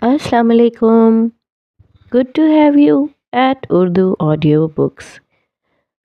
Assalamu alaikum. Good to have you at Urdu Audio Books.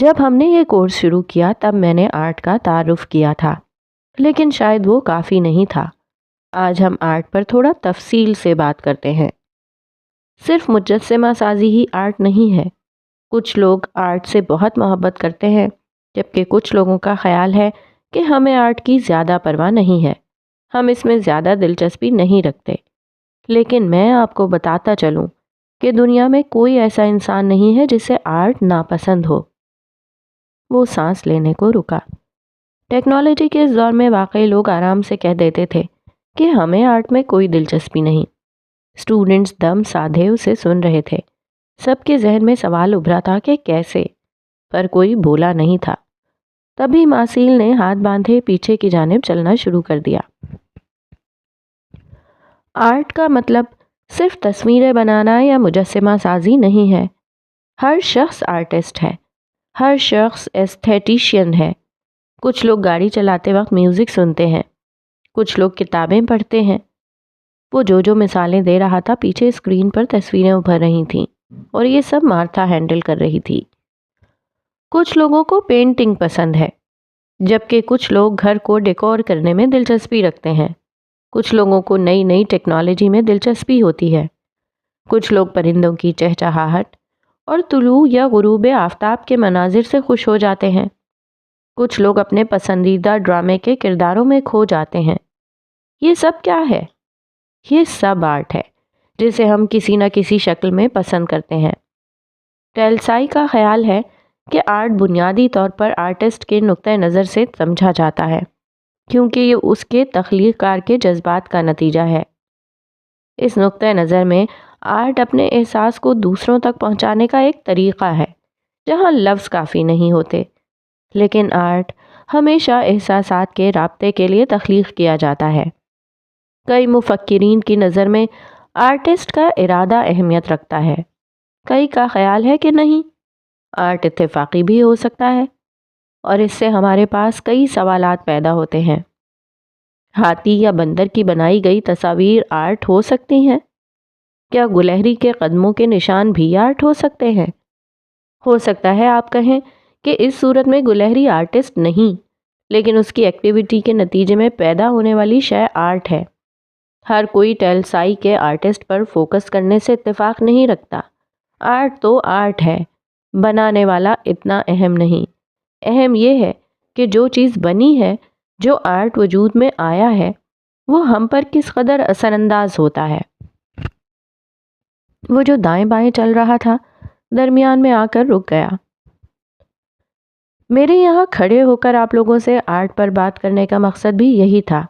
جب ہم نے یہ کورس شروع کیا تب میں نے آرٹ کا تعارف کیا تھا، لیکن شاید وہ کافی نہیں تھا۔ آج ہم آرٹ پر تھوڑا تفصیل سے بات کرتے ہیں۔ صرف مجسمہ سازی ہی آرٹ نہیں ہے۔ کچھ لوگ آرٹ سے بہت محبت کرتے ہیں، جبکہ کچھ لوگوں کا خیال ہے کہ ہمیں آرٹ کی زیادہ پرواہ نہیں ہے، ہم اس میں زیادہ دلچسپی نہیں رکھتے۔ لیکن میں آپ کو بتاتا چلوں کہ دنیا میں کوئی ایسا انسان نہیں ہے جسے آرٹ ناپسند ہو۔ وہ سانس لینے کو رکا۔ ٹیکنالوجی کے اس دور میں واقعی لوگ آرام سے کہہ دیتے تھے کہ ہمیں آرٹ میں کوئی دلچسپی نہیں۔ اسٹوڈنٹس دم سادھے اسے سن رہے تھے۔ سب کے ذہن میں سوال ابھرا تھا کہ کیسے، پر کوئی بولا نہیں تھا۔ تبھی ماسیل نے ہاتھ باندھے پیچھے کی جانب چلنا شروع کر دیا۔ آرٹ کا مطلب صرف تصویریں بنانا یا مجسمہ سازی نہیں ہے۔ ہر شخص آرٹسٹ ہے، ہر شخص ایستھیٹیشین ہے۔ کچھ لوگ گاڑی چلاتے وقت میوزک سنتے ہیں، کچھ لوگ کتابیں پڑھتے ہیں۔ وہ جو مثالیں دے رہا تھا پیچھے اسکرین پر تصویریں ابھر رہی تھیں، اور یہ سب مارتھا ہینڈل کر رہی تھی۔ کچھ لوگوں کو پینٹنگ پسند ہے، جبکہ کچھ لوگ گھر کو ڈیکور کرنے میں دلچسپی رکھتے ہیں۔ کچھ لوگوں کو نئی ٹیکنالوجی میں دلچسپی ہوتی ہے۔ کچھ لوگ پرندوں کی چہچہاہٹ اور طلوع یا غروب آفتاب کے مناظر سے خوش ہو جاتے ہیں۔ کچھ لوگ اپنے پسندیدہ ڈرامے کے کرداروں میں کھو جاتے ہیں۔ یہ سب کیا ہے؟ یہ سب آرٹ ہے، جسے ہم کسی نہ کسی شکل میں پسند کرتے ہیں۔ ٹیلسائی کا خیال ہے کہ آرٹ بنیادی طور پر آرٹسٹ کے نقطۂ نظر سے سمجھا جاتا ہے، کیونکہ یہ اس کے تخلیق کار کے جذبات کا نتیجہ ہے۔ اس نقطۂ نظر میں آرٹ اپنے احساس کو دوسروں تک پہنچانے کا ایک طریقہ ہے، جہاں لفظ کافی نہیں ہوتے۔ لیکن آرٹ ہمیشہ احساسات کے رابطے کے لیے تخلیق کیا جاتا ہے۔ کئی مفکرین کی نظر میں آرٹسٹ کا ارادہ اہمیت رکھتا ہے، کئی کا خیال ہے کہ نہیں، آرٹ اتفاقی بھی ہو سکتا ہے، اور اس سے ہمارے پاس کئی سوالات پیدا ہوتے ہیں۔ ہاتھی یا بندر کی بنائی گئی تصاویر آرٹ ہو سکتی ہیں؟ کیا گلہری کے قدموں کے نشان بھی آرٹ ہو سکتے ہیں؟ ہو سکتا ہے آپ کہیں کہ اس صورت میں گلہری آرٹسٹ نہیں، لیکن اس کی ایکٹیویٹی کے نتیجے میں پیدا ہونے والی شے آرٹ ہے۔ ہر کوئی ٹیلسائی کے آرٹسٹ پر فوکس کرنے سے اتفاق نہیں رکھتا۔ آرٹ تو آرٹ ہے، بنانے والا اتنا اہم نہیں۔ اہم یہ ہے کہ جو چیز بنی ہے، جو آرٹ وجود میں آیا ہے، وہ ہم پر کس قدر اثر انداز ہوتا ہے۔ وہ جو دائیں بائیں چل رہا تھا، درمیان میں آ کر رک گیا۔ میرے یہاں کھڑے ہو کر آپ لوگوں سے آرٹ پر بات کرنے کا مقصد بھی یہی تھا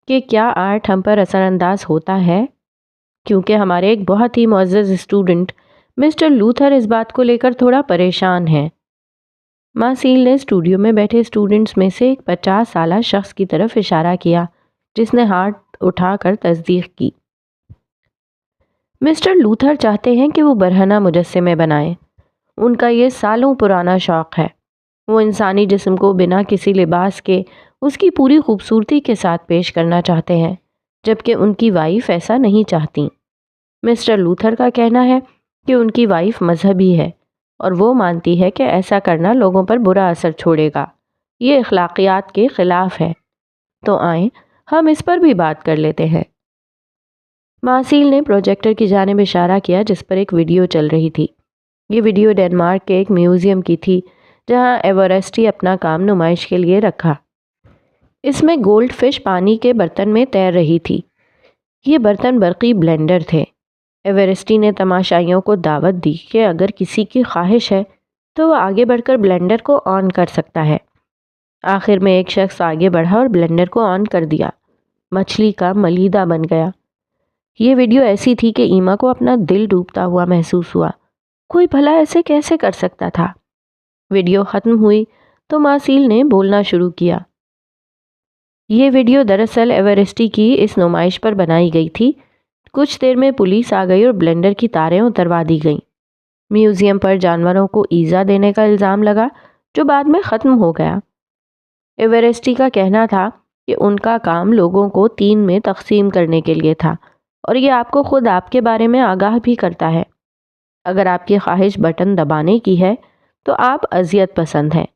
کہ کیا آرٹ ہم پر اثر انداز ہوتا ہے، کیونکہ ہمارے ایک بہت ہی معزز اسٹوڈنٹ مسٹر لوتھر اس بات کو لے کر تھوڑا پریشان ہیں۔ ماسیل نے اسٹوڈیو میں بیٹھے اسٹوڈنٹس میں سے ایک 50 سالہ شخص کی طرف اشارہ کیا، جس نے ہاتھ اٹھا کر تصدیق کی۔ مسٹر لوتھر چاہتے ہیں کہ وہ برہنہ مجسمے بنائیں۔ ان کا یہ سالوں پرانا شوق ہے۔ وہ انسانی جسم کو بنا کسی لباس کے اس کی پوری خوبصورتی کے ساتھ پیش کرنا چاہتے ہیں، جبکہ ان کی وائف ایسا نہیں چاہتی۔ مسٹر لوتھر کا کہنا ہے کہ ان کی وائف مذہبی ہے، اور وہ مانتی ہے کہ ایسا کرنا لوگوں پر برا اثر چھوڑے گا، یہ اخلاقیات کے خلاف ہے۔ تو آئیں ہم اس پر بھی بات کر لیتے ہیں۔ ماسیل نے پروجیکٹر کی جانب اشارہ کیا جس پر ایک ویڈیو چل رہی تھی۔ یہ ویڈیو ڈنمارک کے ایک میوزیم کی تھی، جہاں ایورسٹی اپنا کام نمائش کے لیے رکھا۔ اس میں گولڈ فش پانی کے برتن میں تیر رہی تھی۔ یہ برتن برقی بلینڈر تھے۔ ایورسٹی نے تماشائیوں کو دعوت دی کہ اگر کسی کی خواہش ہے تو وہ آگے بڑھ کر بلینڈر کو آن کر سکتا ہے۔ آخر میں ایک شخص آگے بڑھا اور بلینڈر کو آن کر دیا۔ مچھلی کا ملیدہ بن گیا۔ یہ ویڈیو ایسی تھی کہ ایما کو اپنا دل ڈوبتا ہوا محسوس ہوا۔ کوئی بھلا ایسے کیسے کر سکتا تھا؟ ویڈیو ختم ہوئی تو ماسیل نے بولنا شروع کیا۔ یہ ویڈیو دراصل ایورسٹی کی اس نمائش پر بنائی گئی تھی۔ کچھ دیر میں پولیس آ گئی اور بلینڈر کی تاریں اتروا دی گئیں۔ میوزیم پر جانوروں کو ایذا دینے کا الزام لگا، جو بعد میں ختم ہو گیا۔ ایورسٹی کا کہنا تھا کہ ان کا کام لوگوں کو 3 میں تقسیم کرنے کے لیے تھا، اور یہ آپ کو خود آپ کے بارے میں آگاہ بھی کرتا ہے۔ اگر آپ کی خواہش بٹن دبانے کی ہے تو آپ اذیت پسند ہیں۔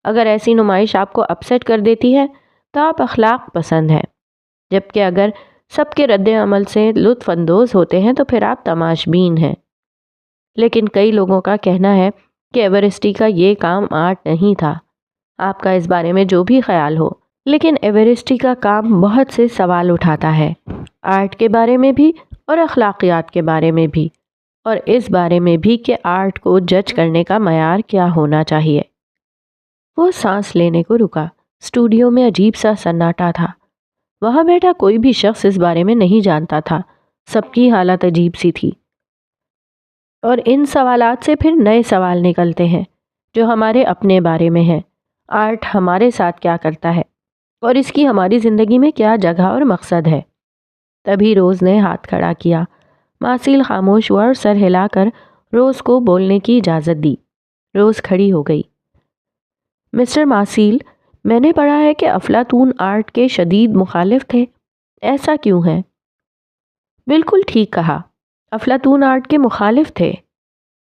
اگر ایسی نمائش آپ کو اپسیٹ کر دیتی ہے تو آپ اخلاق پسند ہیں، جبکہ اگر سب کے رد عمل سے لطف اندوز ہوتے ہیں تو پھر آپ تماش بین ہیں۔ لیکن کئی لوگوں کا کہنا ہے کہ ایورسٹی کا یہ کام آرٹ نہیں تھا۔ آپ کا اس بارے میں جو بھی خیال ہو، لیکن ایورسٹی کا کام بہت سے سوال اٹھاتا ہے، آرٹ کے بارے میں بھی اور اخلاقیات کے بارے میں بھی، اور اس بارے میں بھی کہ آرٹ کو جج کرنے کا معیار کیا ہونا چاہیے۔ وہ سانس لینے کو رکا۔ اسٹوڈیو میں عجیب سا سناٹا تھا۔ وہاں بیٹھا کوئی بھی شخص اس بارے میں نہیں جانتا تھا۔ سب کی حالت عجیب سی تھی، اور ان سوالات سے پھر نئے سوال نکلتے ہیں جو ہمارے اپنے بارے میں ہیں۔ آرٹ ہمارے ساتھ کیا کرتا ہے اور اس کی ہماری زندگی میں کیا جگہ اور مقصد ہے؟ تبھی روز نے ہاتھ کھڑا کیا۔ ماسیل خاموش ہوا اور سر ہلا کر روز کو بولنے کی اجازت دی۔ روز کھڑی ہو گئی۔ مسٹر ماسیل، میں نے پڑھا ہے کہ افلاطون آرٹ کے شدید مخالف تھے، ایسا کیوں ہے؟ بالکل ٹھیک کہا، افلاطون آرٹ کے مخالف تھے۔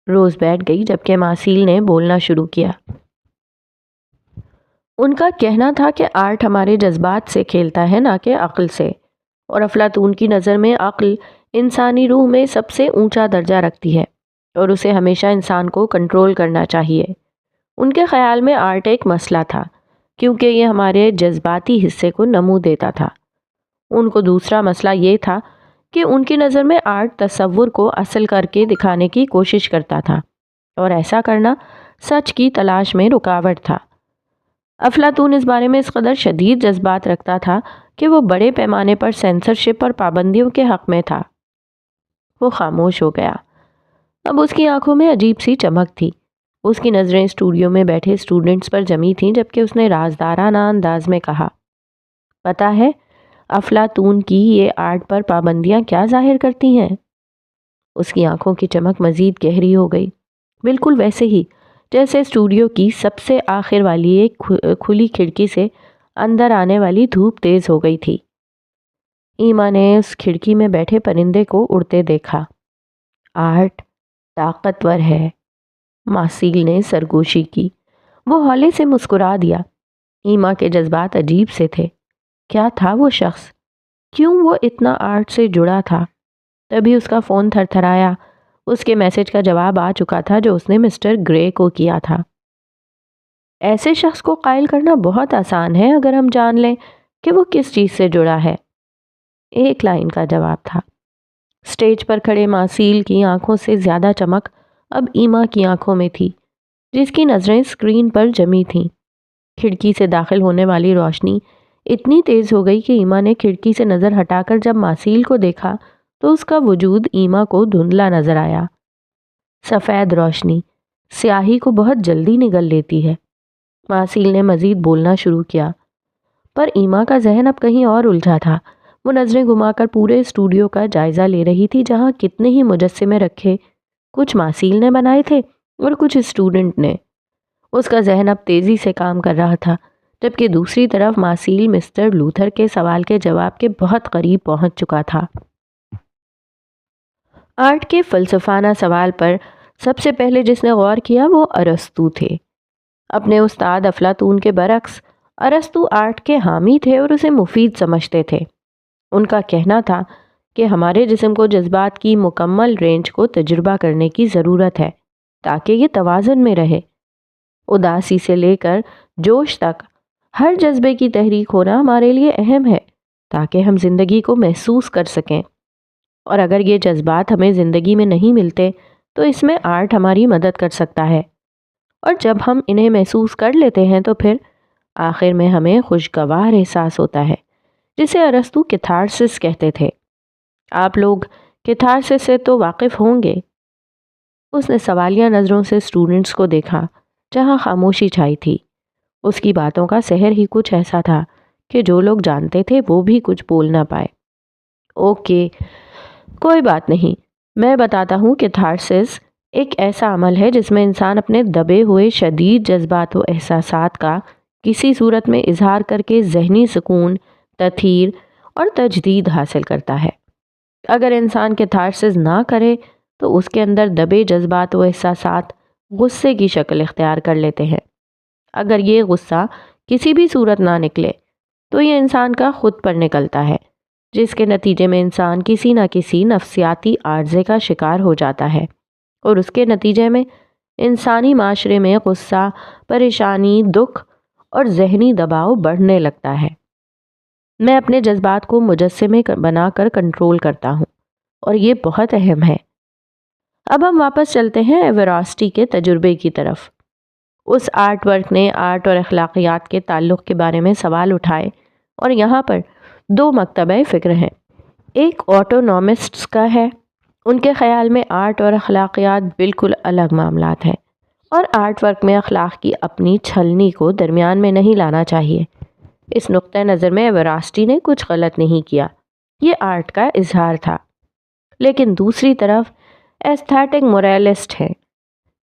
روز بیٹھ گئی جبکہ ماسیل نے بولنا شروع کیا۔ ان کا کہنا تھا کہ آرٹ ہمارے جذبات سے کھیلتا ہے، نہ کہ عقل سے، اور افلاطون کی نظر میں عقل انسانی روح میں سب سے اونچا درجہ رکھتی ہے اور اسے ہمیشہ انسان کو کنٹرول کرنا چاہیے۔ ان کے خیال میں آرٹ ایک مسئلہ تھا کیونکہ یہ ہمارے جذباتی حصے کو نمو دیتا تھا۔ ان کو دوسرا مسئلہ یہ تھا کہ ان کی نظر میں آرٹ تصور کو اصل کر کے دکھانے کی کوشش کرتا تھا، اور ایسا کرنا سچ کی تلاش میں رکاوٹ تھا۔ افلاطون اس بارے میں اس قدر شدید جذبات رکھتا تھا کہ وہ بڑے پیمانے پر سینسرشپ اور پابندیوں کے حق میں تھا۔ وہ خاموش ہو گیا۔ اب اس کی آنکھوں میں عجیب سی چمک تھی۔ اس کی نظریں اسٹوڈیو میں بیٹھے اسٹوڈنٹس پر جمی تھیں، جبکہ اس نے رازدارانہ انداز میں کہا، پتہ ہے افلاطون کی یہ آرٹ پر پابندیاں کیا ظاہر کرتی ہیں؟ اس کی آنکھوں کی چمک مزید گہری ہو گئی، بالکل ویسے ہی جیسے اسٹوڈیو کی سب سے آخر والی ایک کھلی کھڑکی سے اندر آنے والی دھوپ تیز ہو گئی تھی۔ ایما نے اس کھڑکی میں بیٹھے پرندے کو اڑتے دیکھا۔ آرٹ طاقتور ہے، ماسیل نے سرگوشی کی۔ وہ ہولے سے مسکرا دیا۔ ایما کے جذبات عجیب سے تھے۔ کیا تھا وہ شخص؟ کیوں وہ اتنا آرٹ سے جڑا تھا؟ تبھی اس کا فون تھر تھرایا۔ اس کے میسج کا جواب آ چکا تھا جو اس نے مسٹر گرے کو کیا تھا۔ ایسے شخص کو قائل کرنا بہت آسان ہے اگر ہم جان لیں کہ وہ کس چیز سے جڑا ہے۔ ایک لائن کا جواب تھا۔ اسٹیج پر کھڑے ماسیل کی آنکھوں سے زیادہ چمک اب ایما کی آنکھوں میں تھی، جس کی نظریں اسکرین پر جمی تھیں۔ کھڑکی سے داخل ہونے والی روشنی اتنی تیز ہو گئی کہ ایما نے کھڑکی سے نظر ہٹا کر جب ماسیل کو دیکھا تو اس کا وجود ایما کو دھندلا نظر آیا۔ سفید روشنی سیاہی کو بہت جلدی نگل لیتی ہے۔ ماسیل نے مزید بولنا شروع کیا، پر ایما کا ذہن اب کہیں اور الجھا تھا۔ وہ نظریں گھما کر پورے اسٹوڈیو کا جائزہ لے رہی تھی، جہاں کتنے ہی مجسمے رکھے، کچھ ماسیل نے بنائے تھے اور کچھ اسٹوڈنٹ نے۔ اس کا ذہن اب تیزی سے کام کر رہا تھا، جبکہ دوسری طرف ماسیل مسٹر لوتھر کے سوال کے جواب کے بہت قریب پہنچ چکا تھا۔ آرٹ کے فلسفانہ سوال پر سب سے پہلے جس نے غور کیا وہ ارسطو تھے۔ اپنے استاد افلاطون کے برعکس ارسطو آرٹ کے حامی تھے اور اسے مفید سمجھتے تھے۔ ان کا کہنا تھا کہ ہمارے جسم کو جذبات کی مکمل رینج کو تجربہ کرنے کی ضرورت ہے تاکہ یہ توازن میں رہے۔ اداسی سے لے کر جوش تک ہر جذبے کی تحریک ہونا ہمارے لیے اہم ہے تاکہ ہم زندگی کو محسوس کر سکیں، اور اگر یہ جذبات ہمیں زندگی میں نہیں ملتے تو اس میں آرٹ ہماری مدد کر سکتا ہے، اور جب ہم انہیں محسوس کر لیتے ہیں تو پھر آخر میں ہمیں خوشگوار احساس ہوتا ہے، جسے ارسطو کیتھارسس کہتے تھے۔ آپ لوگ کیتھارسس سے تو واقف ہوں گے۔ اس نے سوالیہ نظروں سے اسٹوڈنٹس کو دیکھا جہاں خاموشی چھائی تھی۔ اس کی باتوں کا سحر ہی کچھ ایسا تھا کہ جو لوگ جانتے تھے وہ بھی کچھ بول نہ پائے۔ اوکے، کوئی بات نہیں، میں بتاتا ہوں کہ کیتھارسس ایک ایسا عمل ہے جس میں انسان اپنے دبے ہوئے شدید جذبات و احساسات کا کسی صورت میں اظہار کر کے ذہنی سکون، تطہیر اور تجدید حاصل کرتا ہے۔ اگر انسان کیتھارسس نہ کرے تو اس کے اندر دبے جذبات و احساسات غصے کی شکل اختیار کر لیتے ہیں۔ اگر یہ غصہ کسی بھی صورت نہ نکلے تو یہ انسان کا خود پر نکلتا ہے، جس کے نتیجے میں انسان کسی نہ کسی نفسیاتی عارضے کا شکار ہو جاتا ہے، اور اس کے نتیجے میں انسانی معاشرے میں غصہ، پریشانی، دکھ اور ذہنی دباؤ بڑھنے لگتا ہے۔ میں اپنے جذبات کو مجسمے بنا کر کنٹرول کرتا ہوں، اور یہ بہت اہم ہے۔ اب ہم واپس چلتے ہیں ایوراسٹی کے تجربے کی طرف۔ اس آرٹ ورک نے آرٹ اور اخلاقیات کے تعلق کے بارے میں سوال اٹھائے، اور یہاں پر دو مکتبہ فکر ہیں۔ ایک آٹونومسٹس کا ہے، ان کے خیال میں آرٹ اور اخلاقیات بالکل الگ معاملات ہیں، اور آرٹ ورک میں اخلاق کی اپنی چھلنی کو درمیان میں نہیں لانا چاہیے۔ اس نقطہ نظر میں ایوراسٹی نے کچھ غلط نہیں کیا، یہ آرٹ کا اظہار تھا۔ لیکن دوسری طرف ایستھیٹک موریلسٹ ہیں،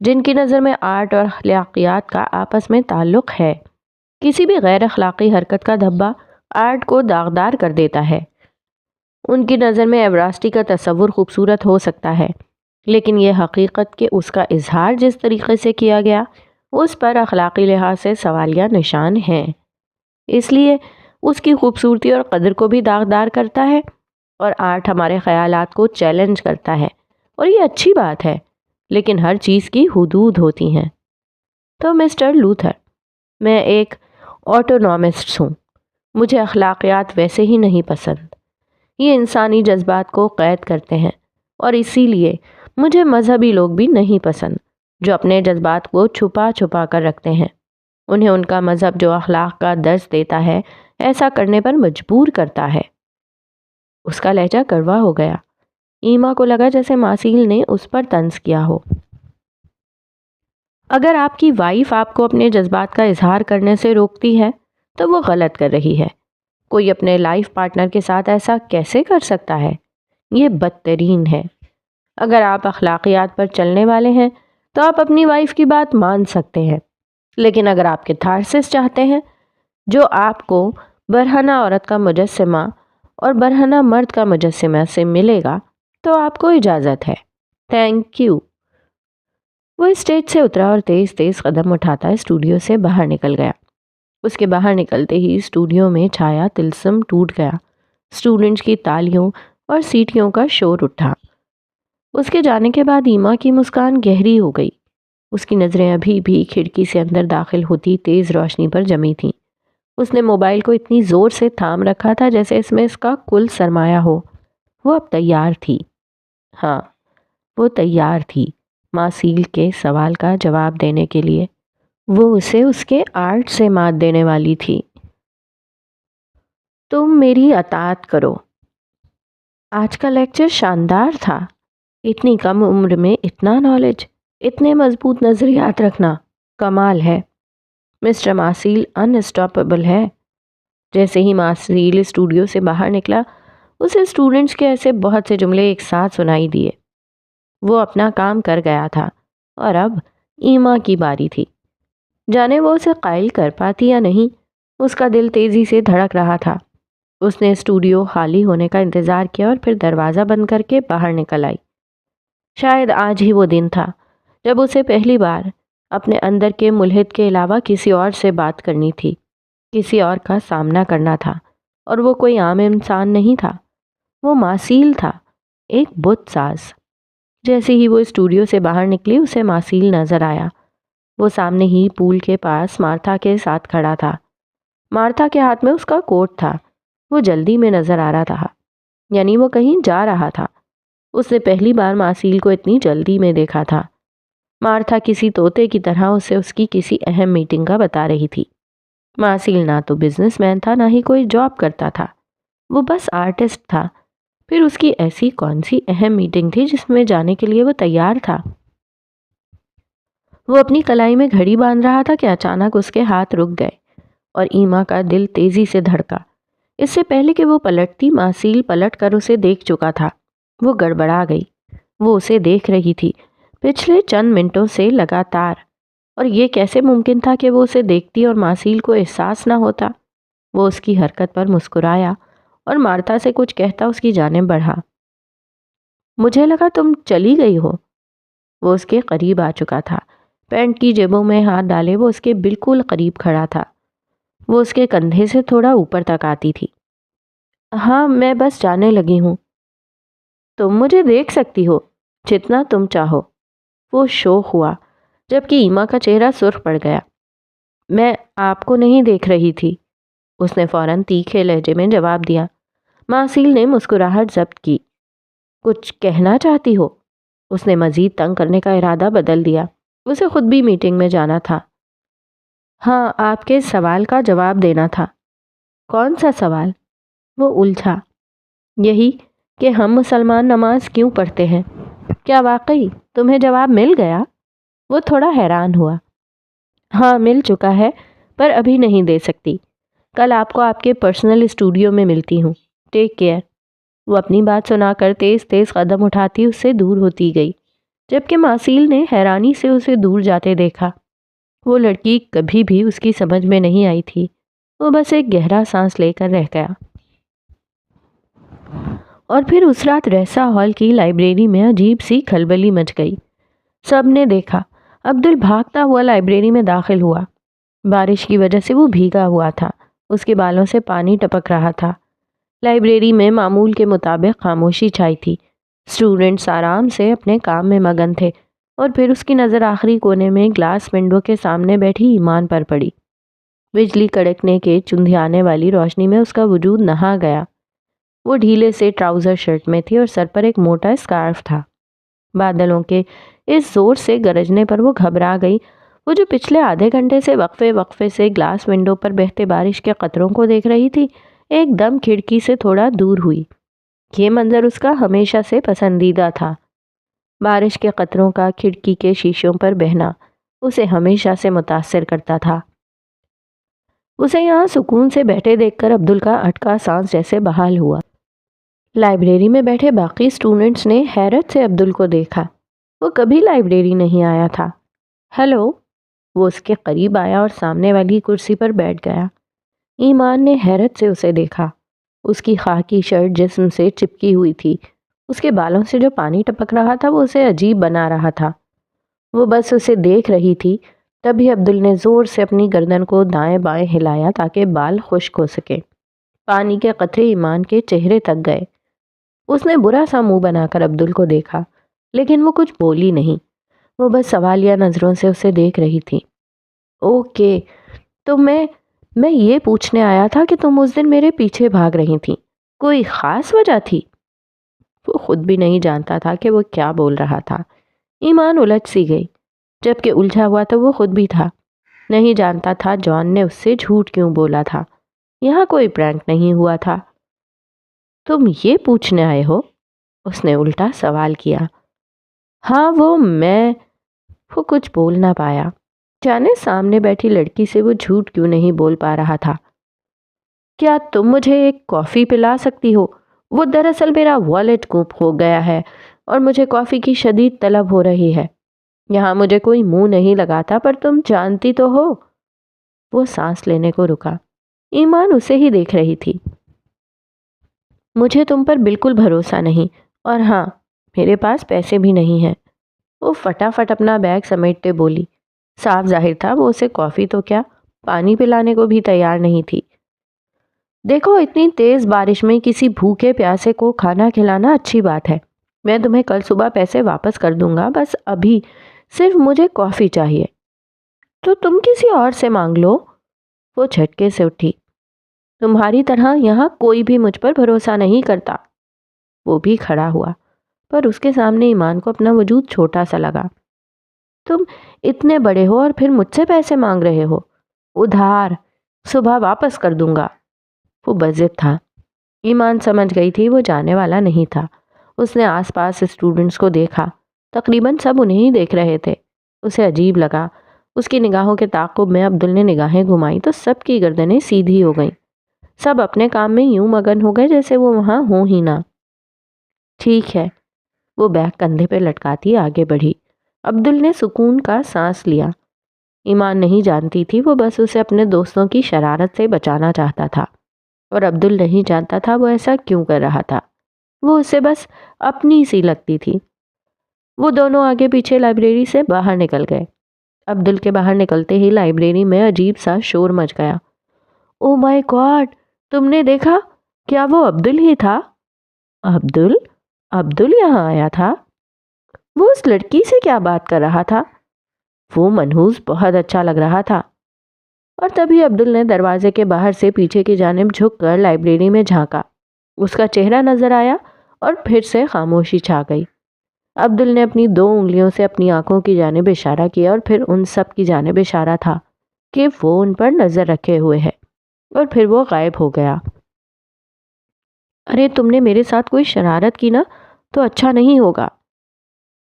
جن کی نظر میں آرٹ اور اخلاقیات کا آپس میں تعلق ہے۔ کسی بھی غیر اخلاقی حرکت کا دھبا آرٹ کو داغدار کر دیتا ہے۔ ان کی نظر میں ایوراسٹی کا تصور خوبصورت ہو سکتا ہے، لیکن یہ حقیقت کہ اس کا اظہار جس طریقے سے کیا گیا اس پر اخلاقی لحاظ سے سوالیہ نشان ہیں۔ اس لیے اس کی خوبصورتی اور قدر کو بھی داغدار کرتا ہے، اور آرٹ ہمارے خیالات کو چیلنج کرتا ہے، اور یہ اچھی بات ہے، لیکن ہر چیز کی حدود ہوتی ہیں۔ تو مسٹر لوتھر، میں ایک آٹونومسٹ ہوں، مجھے اخلاقیات ویسے ہی نہیں پسند، یہ انسانی جذبات کو قید کرتے ہیں، اور اسی لیے مجھے مذہبی لوگ بھی نہیں پسند جو اپنے جذبات کو چھپا چھپا کر رکھتے ہیں۔ انہیں ان کا مذہب جو اخلاق کا درس دیتا ہے ایسا کرنے پر مجبور کرتا ہے۔ اس کا لہجہ کڑوا ہو گیا۔ ایما کو لگا جیسے ماسیل نے اس پر طنز کیا ہو۔ اگر آپ کی وائف آپ کو اپنے جذبات کا اظہار کرنے سے روکتی ہے تو وہ غلط کر رہی ہے۔ کوئی اپنے لائف پارٹنر کے ساتھ ایسا کیسے کر سکتا ہے؟ یہ بدترین ہے۔ اگر آپ اخلاقیات پر چلنے والے ہیں تو آپ اپنی وائف کی بات مان سکتے ہیں، لیکن اگر آپ کے تھارسس چاہتے ہیں جو آپ کو برہنہ عورت کا مجسمہ اور برہنہ مرد کا مجسمہ سے ملے گا تو آپ کو اجازت ہے۔ Thank you. وہ اسٹیج سے اترا اور تیز تیز قدم اٹھاتا اسٹوڈیو سے باہر نکل گیا۔ اس کے باہر نکلتے ہی اسٹوڈیو میں چھایا طلسم ٹوٹ گیا۔ اسٹوڈنٹس کی تالیوں اور سیٹیوں کا شور اٹھا۔ اس کے جانے کے بعد ایما کی مسکان گہری ہو گئی۔ اس کی نظریں ابھی بھی کھڑکی سے اندر داخل ہوتی تیز روشنی پر جمی تھیں۔ اس نے موبائل کو اتنی زور سے تھام رکھا تھا جیسے اس میں اس کا کل سرمایہ ہو۔ وہ اب تیار تھی۔ ہاں، وہ تیار تھی ماسیل کے سوال کا جواب دینے کے لیے۔ وہ اسے اس کے آرٹ سے مات دینے والی تھی۔ تم میری اطاعت کرو۔ آج کا لیکچر شاندار تھا۔ اتنی کم عمر میں اتنا نالج، اتنے مضبوط نظریات رکھنا کمال ہے۔ مسٹر ماسیل انسٹاپیبل ہے۔ جیسے ہی ماسیل اسٹوڈیو سے باہر نکلا اسے اسٹوڈنٹس کے ایسے بہت سے جملے ایک ساتھ سنائی دیے۔ وہ اپنا کام کر گیا تھا اور اب ایما کی باری تھی۔ جانے وہ اسے قائل کر پاتی یا نہیں، اس کا دل تیزی سے دھڑک رہا تھا۔ اس نے اسٹوڈیو خالی ہونے کا انتظار کیا اور پھر دروازہ بند کر کے باہر نکل آئی۔ شاید آج ہی وہ دن تھا جب اسے پہلی بار اپنے اندر کے ملحد کے علاوہ کسی اور سے بات کرنی تھی، کسی اور کا سامنا کرنا تھا، اور وہ کوئی عام انسان نہیں تھا، وہ ماسیل تھا، ایک بت ساز۔ جیسے ہی وہ اسٹوڈیو سے باہر نکلی اسے ماسیل نظر آیا۔ وہ سامنے ہی پول کے پاس مارتھا کے ساتھ کھڑا تھا۔ مارتھا کے ہاتھ میں اس کا کوٹ تھا۔ وہ جلدی میں نظر آ رہا تھا، یعنی وہ کہیں جا رہا تھا۔ اس نے پہلی بار ماسیل کو اتنی جلدی میں دیکھا تھا۔ مارتھا کسی طوطے کی طرح اسے اس کی کسی اہم میٹنگ کا بتا رہی تھی۔ ماسیل نہ تو بزنس مین تھا نہ ہی کوئی جاب کرتا تھا، وہ بس آرٹسٹ تھا۔ پھر اس کی ایسی کون سی اہم میٹنگ تھی جس میں جانے کے لیے وہ تیار تھا؟ وہ اپنی کلائی میں گھڑی باندھ رہا تھا کہ اچانک اس کے ہاتھ رک گئے اور ایما کا دل تیزی سے دھڑکا۔ اس سے پہلے کہ وہ پلٹتی ماسیل پلٹ کر اسے دیکھ چکا تھا۔ وہ گڑبڑا گئی۔ وہ اسے دیکھ رہی تھی پچھلے چند منٹوں سے لگاتار، اور یہ کیسے ممکن تھا کہ وہ اسے دیکھتی اور ماسیل کو احساس نہ ہوتا؟ وہ اس کی حرکت پر مسکرایا اور مارتھا سے کچھ کہتا اس کی جانب بڑھا۔ مجھے لگا تم چلی گئی ہو۔ وہ اس کے قریب آ چکا تھا۔ پینٹ کی جیبوں میں ہاتھ ڈالے وہ اس کے بالکل قریب کھڑا تھا۔ وہ اس کے کندھے سے تھوڑا اوپر تک آتی تھی۔ ہاں میں بس جانے لگی ہوں۔ تم مجھے دیکھ سکتی ہو جتنا تم چاہو۔ وہ شوق ہوا جبکہ ایما کا چہرہ سرخ پڑ گیا۔ میں آپ کو نہیں دیکھ رہی تھی، اس نے فوراً تیکھے لہجے میں جواب دیا۔ ماسیل نے مسکراہٹ ضبط کی۔ کچھ کہنا چاہتی ہو؟ اس نے مزید تنگ کرنے کا ارادہ بدل دیا۔ اسے خود بھی میٹنگ میں جانا تھا۔ ہاں آپ کے سوال کا جواب دینا تھا۔ کون سا سوال؟ وہ الجھا۔ یہی کہ ہم مسلمان نماز کیوں پڑھتے ہیں؟ کیا واقعی تمہیں جواب مل گیا؟ وہ تھوڑا حیران ہوا۔ ہاں مل چکا ہے، پر ابھی نہیں دے سکتی۔ کل آپ کو آپ کے پرسنل اسٹوڈیو میں ملتی ہوں۔ Take care. وہ اپنی بات سنا کر تیز تیز قدم اٹھاتی اس سے دور ہوتی گئی، جبکہ ماسیل نے حیرانی سے اسے دور جاتے دیکھا۔ وہ لڑکی کبھی بھی اس کی سمجھ میں نہیں آئی تھی۔ وہ بس ایک گہرا سانس لے کر رہ گیا۔ اور پھر اس رات رہسا ہال کی لائبریری میں عجیب سی کھلبلی مچ گئی۔ سب نے دیکھا عبدل بھاگتا ہوا لائبریری میں داخل ہوا۔ بارش کی وجہ سے وہ بھیگا ہوا تھا، اس کے بالوں سے پانی ٹپک رہا تھا۔ لائبریری میں معمول کے مطابق خاموشی چھائی تھی۔ اسٹوڈنٹس آرام سے اپنے کام میں مگن تھے، اور پھر اس کی نظر آخری کونے میں گلاس ونڈو کے سامنے بیٹھی ایمان پر پڑی۔ بجلی کڑکنے کے چندھیانے والی روشنی میں اس کا وجود نہا گیا۔ وہ ڈھیلے سے ٹراؤزر شرٹ میں تھی اور سر پر ایک موٹا اسکارف تھا۔ بادلوں کے اس زور سے گرجنے پر وہ گھبرا گئی۔ وہ جو پچھلے آدھے گھنٹے سے وقفے سے گلاس ونڈو پر بہتے بارش کے قطروں کو دیکھ رہی تھی، ایک دم کھڑکی سے تھوڑا دور ہوئی۔ یہ منظر اس کا ہمیشہ سے پسندیدہ تھا۔ بارش کے قطروں کا کھڑکی کے شیشوں پر بہنا اسے ہمیشہ سے متاثر کرتا تھا۔ اسے یہاں سکون سے بیٹھے دیکھ کر عبدل کا اٹکا سانس جیسے بحال ہوا۔ لائبریری میں بیٹھے باقی اسٹوڈنٹس نے حیرت سے عبدل کو دیکھا۔ وہ کبھی لائبریری نہیں آیا تھا۔ ہیلو، وہ اس کے قریب آیا اور سامنے والی کرسی پر بیٹھ گیا۔ ایمان نے حیرت سے اسے دیکھا۔ اس کی خاکی شرٹ جسم سے چپکی ہوئی تھی۔ اس کے بالوں سے جو پانی ٹپک رہا تھا وہ اسے عجیب بنا رہا تھا۔ وہ بس اسے دیکھ رہی تھی، تبھی عبدل نے زور سے اپنی گردن کو دائیں بائیں ہلایا تاکہ بال خشک ہو سکے۔ پانی کے قطرے ایمان کے چہرے تک گئے۔ اس نے برا سا منہ بنا کر عبدل کو دیکھا، لیکن وہ کچھ بولی نہیں۔ وہ بس سوالیہ نظروں سے اسے دیکھ رہی تھی۔ اوکے، تو میں یہ پوچھنے آیا تھا کہ تم اس دن میرے پیچھے بھاگ رہی تھی، کوئی خاص وجہ تھی؟ وہ خود بھی نہیں جانتا تھا کہ وہ کیا بول رہا تھا۔ ایمان الجھ سی گئی، جبکہ الجھا ہوا تو وہ خود بھی تھا۔ نہیں جانتا تھا جان نے اس سے جھوٹ کیوں بولا تھا۔ یہاں کوئی پرینک نہیں ہوا تھا۔ تم یہ پوچھنے آئے ہو؟ اس نے الٹا سوال کیا۔ ہاں وہ کچھ بول نہ پایا۔ جانے سامنے بیٹھی لڑکی سے وہ جھوٹ کیوں نہیں بول پا رہا تھا۔ کیا تم مجھے ایک کافی پلا سکتی ہو؟ وہ دراصل میرا والیٹ گم ہو گیا ہے اور مجھے کافی کی شدید طلب ہو رہی ہے۔ یہاں مجھے کوئی منہ نہیں لگاتا، پر تم جانتی تو ہو۔ وہ سانس لینے کو رکا۔ ایمان اسے ہی دیکھ رہی تھی۔ مجھے تم پر بالکل بھروسہ نہیں، اور ہاں میرے پاس پیسے بھی نہیں ہیں۔ وہ فٹافٹ اپنا بیگ سمیٹتے بولی۔ صاف ظاہر تھا وہ اسے کافی تو کیا پانی پلانے کو بھی تیار نہیں تھی۔ دیکھو، اتنی تیز بارش میں کسی بھوکے پیاسے کو کھانا کھلانا اچھی بات ہے۔ میں تمہیں کل صبح پیسے واپس کر دوں گا، بس ابھی صرف مجھے کافی چاہیے۔ تو تم کسی اور سے مانگ لو۔ وہ جھٹکے سے اٹھی۔ تمہاری طرح یہاں کوئی بھی مجھ پر بھروسہ نہیں کرتا۔ وہ بھی کھڑا ہوا، پر اس کے سامنے ایمان کو اپنا وجود چھوٹا سا لگا۔ تم اتنے بڑے ہو اور پھر مجھ سے پیسے مانگ رہے ہو؟ ادھار، صبح واپس کر دوں گا۔ وہ بضد تھا۔ ایمان سمجھ گئی تھی وہ جانے والا نہیں تھا۔ اس نے آس پاس اسٹوڈنٹس کو دیکھا، تقریباً سب انہیں ہی دیکھ رہے تھے۔ اسے عجیب لگا۔ اس کی نگاہوں کے تعاقب میں عبدل نے نگاہیں گھمائی تو سب کی گردنیں سیدھی ہو گئیں۔ سب اپنے کام میں یوں مگن ہو گئے جیسے وہ وہاں ہوں ہی نہ۔ ٹھیک ہے، وہ بیگ کندھے پہ لٹکاتی آگے بڑھی۔ عبدل نے سکون کا سانس لیا۔ ایمان نہیں جانتی تھی، وہ بس اسے اپنے دوستوں کی شرارت سے بچانا چاہتا تھا، اور عبدل نہیں جانتا تھا وہ ایسا کیوں کر رہا تھا۔ وہ اسے بس اپنی سی لگتی تھی۔ وہ دونوں آگے پیچھے لائبریری سے باہر نکل گئے۔ عبدل کے باہر نکلتے ہی لائبریری میں عجیب سا شور مچ گیا۔ او مائی گاڈ، تم نے دیکھا؟ کیا وہ عبدل ہی تھا؟ عبدل؟ عبدل یہاں آیا تھا؟ وہ اس لڑکی سے کیا بات کر رہا تھا؟ وہ منحوس بہت اچھا لگ رہا تھا۔ اور تبھی عبدل نے دروازے کے باہر سے پیچھے کی جانب جھک کر لائبریری میں جھانکا۔ اس کا چہرہ نظر آیا اور پھر سے خاموشی چھا گئی۔ عبدل نے اپنی 2 انگلیوں سے اپنی آنکھوں کی جانب اشارہ کیا اور پھر ان سب کی جانب اشارہ تھا کہ وہ ان پر نظر رکھے ہوئے ہے، اور پھر وہ غائب ہو گیا۔ ارے تم نے میرے ساتھ کوئی شرارت کی نا تو اچھا نہیں ہوگا۔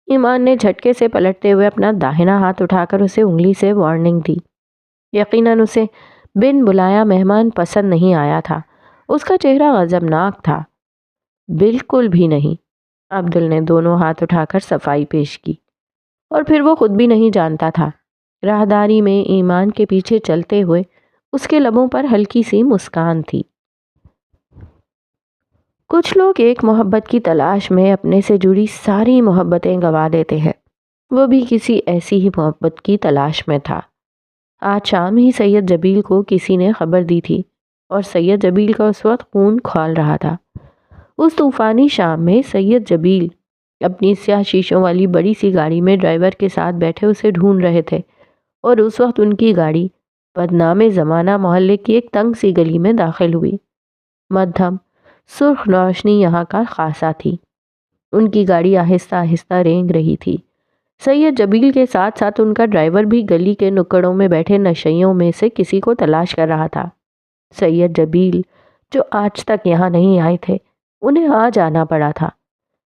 ایمان نے جھٹکے سے پلٹتے ہوئے اپنا داہنا ہاتھ اٹھا کر اسے انگلی سے وارننگ دی۔ یقیناً اسے بن بلایا مہمان پسند نہیں آیا تھا۔ اس کا چہرہ غضبناک تھا۔ بالکل بھی نہیں۔ عبدل نے دونوں ہاتھ اٹھا کر صفائی پیش کی، اور پھر وہ خود بھی نہیں جانتا تھا۔ راہداری میں ایمان کے پیچھے چلتے ہوئے اس کے لبوں پر ہلکی سی مسکان تھی۔ کچھ لوگ ایک محبت کی تلاش میں اپنے سے جڑی ساری محبتیں گنوا دیتے ہیں۔ وہ بھی کسی ایسی ہی محبت کی تلاش میں تھا۔ آج شام ہی سید جبیل کو کسی نے خبر دی تھی، اور سید جبیل کا اس وقت خون کھول رہا تھا۔ اس طوفانی شام میں سید جبیل اپنی سیاہ شیشوں والی بڑی سی گاڑی میں ڈرائیور کے ساتھ بیٹھے اسے ڈھونڈ رہے تھے، اور اس وقت ان کی گاڑی بدنام زمانہ محلے کی ایک تنگ سی گلی میں داخل ہوئی۔ مدھم سرخ روشنی یہاں کا خاصا تھی۔ ان کی گاڑی آہستہ آہستہ رینگ رہی تھی۔ سید جبیل کے ساتھ ساتھ ان کا ڈرائیور بھی گلی کے نکڑوں میں بیٹھے نشئیوں میں سے کسی کو تلاش کر رہا تھا۔ سید جبیل جو آج تک یہاں نہیں آئے تھے، انہیں آج آنا پڑا تھا۔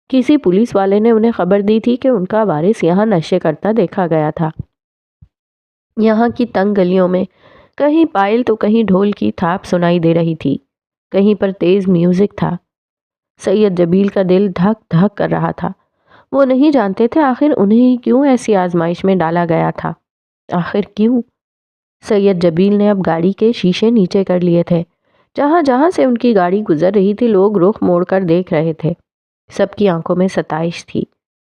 کسی پولیس والے نے انہیں خبر دی تھی کہ ان کا وارث یہاں نشے کرتا دیکھا گیا تھا۔ یہاں کی تنگ گلیوں میں کہیں پائل تو کہیں ڈھول کی تھاپ سنائی دے رہی تھی، کہیں پر تیز میوزک تھا۔ سید جبیل کا دل دھک دھک کر رہا تھا۔ وہ نہیں جانتے تھے آخر انہیں کیوں ایسی آزمائش میں ڈالا گیا تھا۔ آخر کیوں؟ سید جبیل نے اب گاڑی کے شیشے نیچے کر لیے تھے۔ جہاں جہاں سے ان کی گاڑی گزر رہی تھی، لوگ رخ موڑ کر دیکھ رہے تھے۔ سب کی آنکھوں میں ستائش تھی۔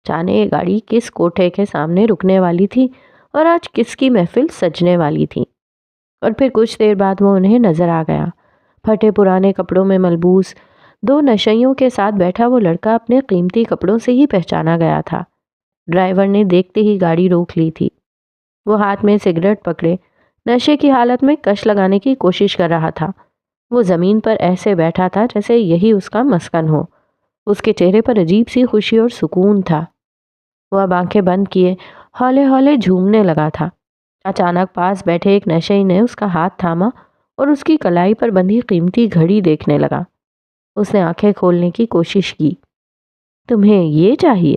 جانے یہ گاڑی کس کوٹھے کے سامنے رکنے والی تھی اور آج کس کی محفل سجنے والی تھی۔ اور پھر کچھ دیر بعد وہ انہیں نظر آ گیا۔ پھٹے پرانے کپڑوں میں ملبوس 2 نشئیوں کے ساتھ بیٹھا وہ لڑکا اپنے قیمتی کپڑوں سے ہی پہچانا گیا تھا۔ ڈرائیور نے دیکھتے ہی گاڑی روک لی تھی۔ وہ ہاتھ میں سگریٹ پکڑے نشے کی حالت میں کش لگانے کی کوشش کر رہا تھا۔ وہ زمین پر ایسے بیٹھا تھا جیسے یہی اس کا مسکن ہو۔ اس کے چہرے پر عجیب سی خوشی اور سکون تھا۔ وہ اب آنکھیں بند کیے ہولے ہولے جھومنے لگا تھا۔ اچانک پاس بیٹھے ایک نشئی نے اس کا ہاتھ تھاما اور اس کی کلائی پر بندھی قیمتی گھڑی دیکھنے لگا۔ اس نے آنکھیں کھولنے کی کوشش کی۔ تمہیں یہ چاہیے؟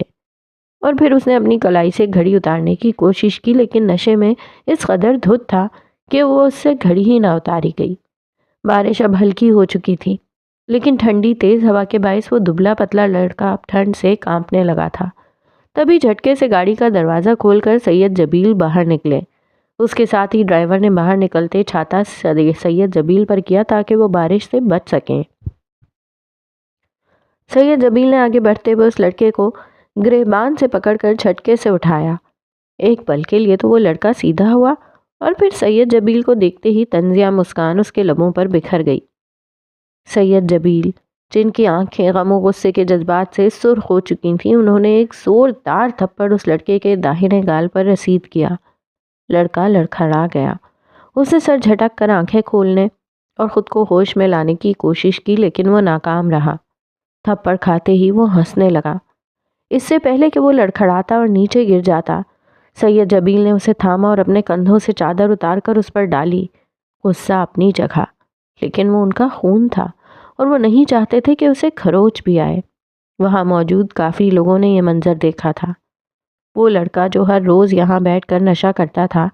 اور پھر اس نے اپنی کلائی سے گھڑی اتارنے کی کوشش کی، لیکن نشے میں اس قدر دھت تھا کہ وہ اس سے گھڑی ہی نہ اتاری گئی۔ بارش اب ہلکی ہو چکی تھی، لیکن ٹھنڈی تیز ہوا کے باعث وہ دبلا پتلا لڑکا اب ٹھنڈ سے کانپنے لگا تھا۔ تبھی جھٹکے سے گاڑی کا دروازہ کھول کر سید جبیل باہر نکلے۔ اس کے ساتھ ہی ڈرائیور نے باہر نکلتے چھاتا سید جبیل پر کیا تاکہ وہ بارش سے بچ سکیں۔ سید جبیل نے آگے بڑھتے ہوئے اس لڑکے کو گریبان سے پکڑ کر جھٹکے سے اٹھایا۔ ایک پل کے لیے تو وہ لڑکا سیدھا ہوا، اور پھر سید جبیل کو دیکھتے ہی طنزیہ مسکان اس کے لبوں پر بکھر گئی۔ سید جبیل جن کی آنکھیں غم و غصے کے جذبات سے سرخ ہو چکی تھیں، انہوں نے ایک زوردار تھپڑ اس لڑکے کے داہنے گال پر رسید کیا۔ لڑکا لڑکھڑا گیا۔ اس نے سر جھٹک کر آنکھیں کھولنے اور خود کو ہوش میں لانے کی کوشش کی، لیکن وہ ناکام رہا۔ تھپڑ کھاتے ہی وہ ہنسنے لگا۔ اس سے پہلے کہ وہ لڑکھڑاتا اور نیچے گر جاتا، سید جبیل نے اسے تھاما اور اپنے کندھوں سے چادر اتار کر اس پر ڈالی۔ غصہ اپنی جگہ، لیکن وہ ان کا خون تھا اور وہ نہیں چاہتے تھے کہ اسے کھروچ بھی آئے۔ وہاں موجود کافی لوگوں نے یہ منظر دیکھا تھا۔ وہ لڑکا جو ہر روز یہاں بیٹھ کر نشہ کرتا تھا،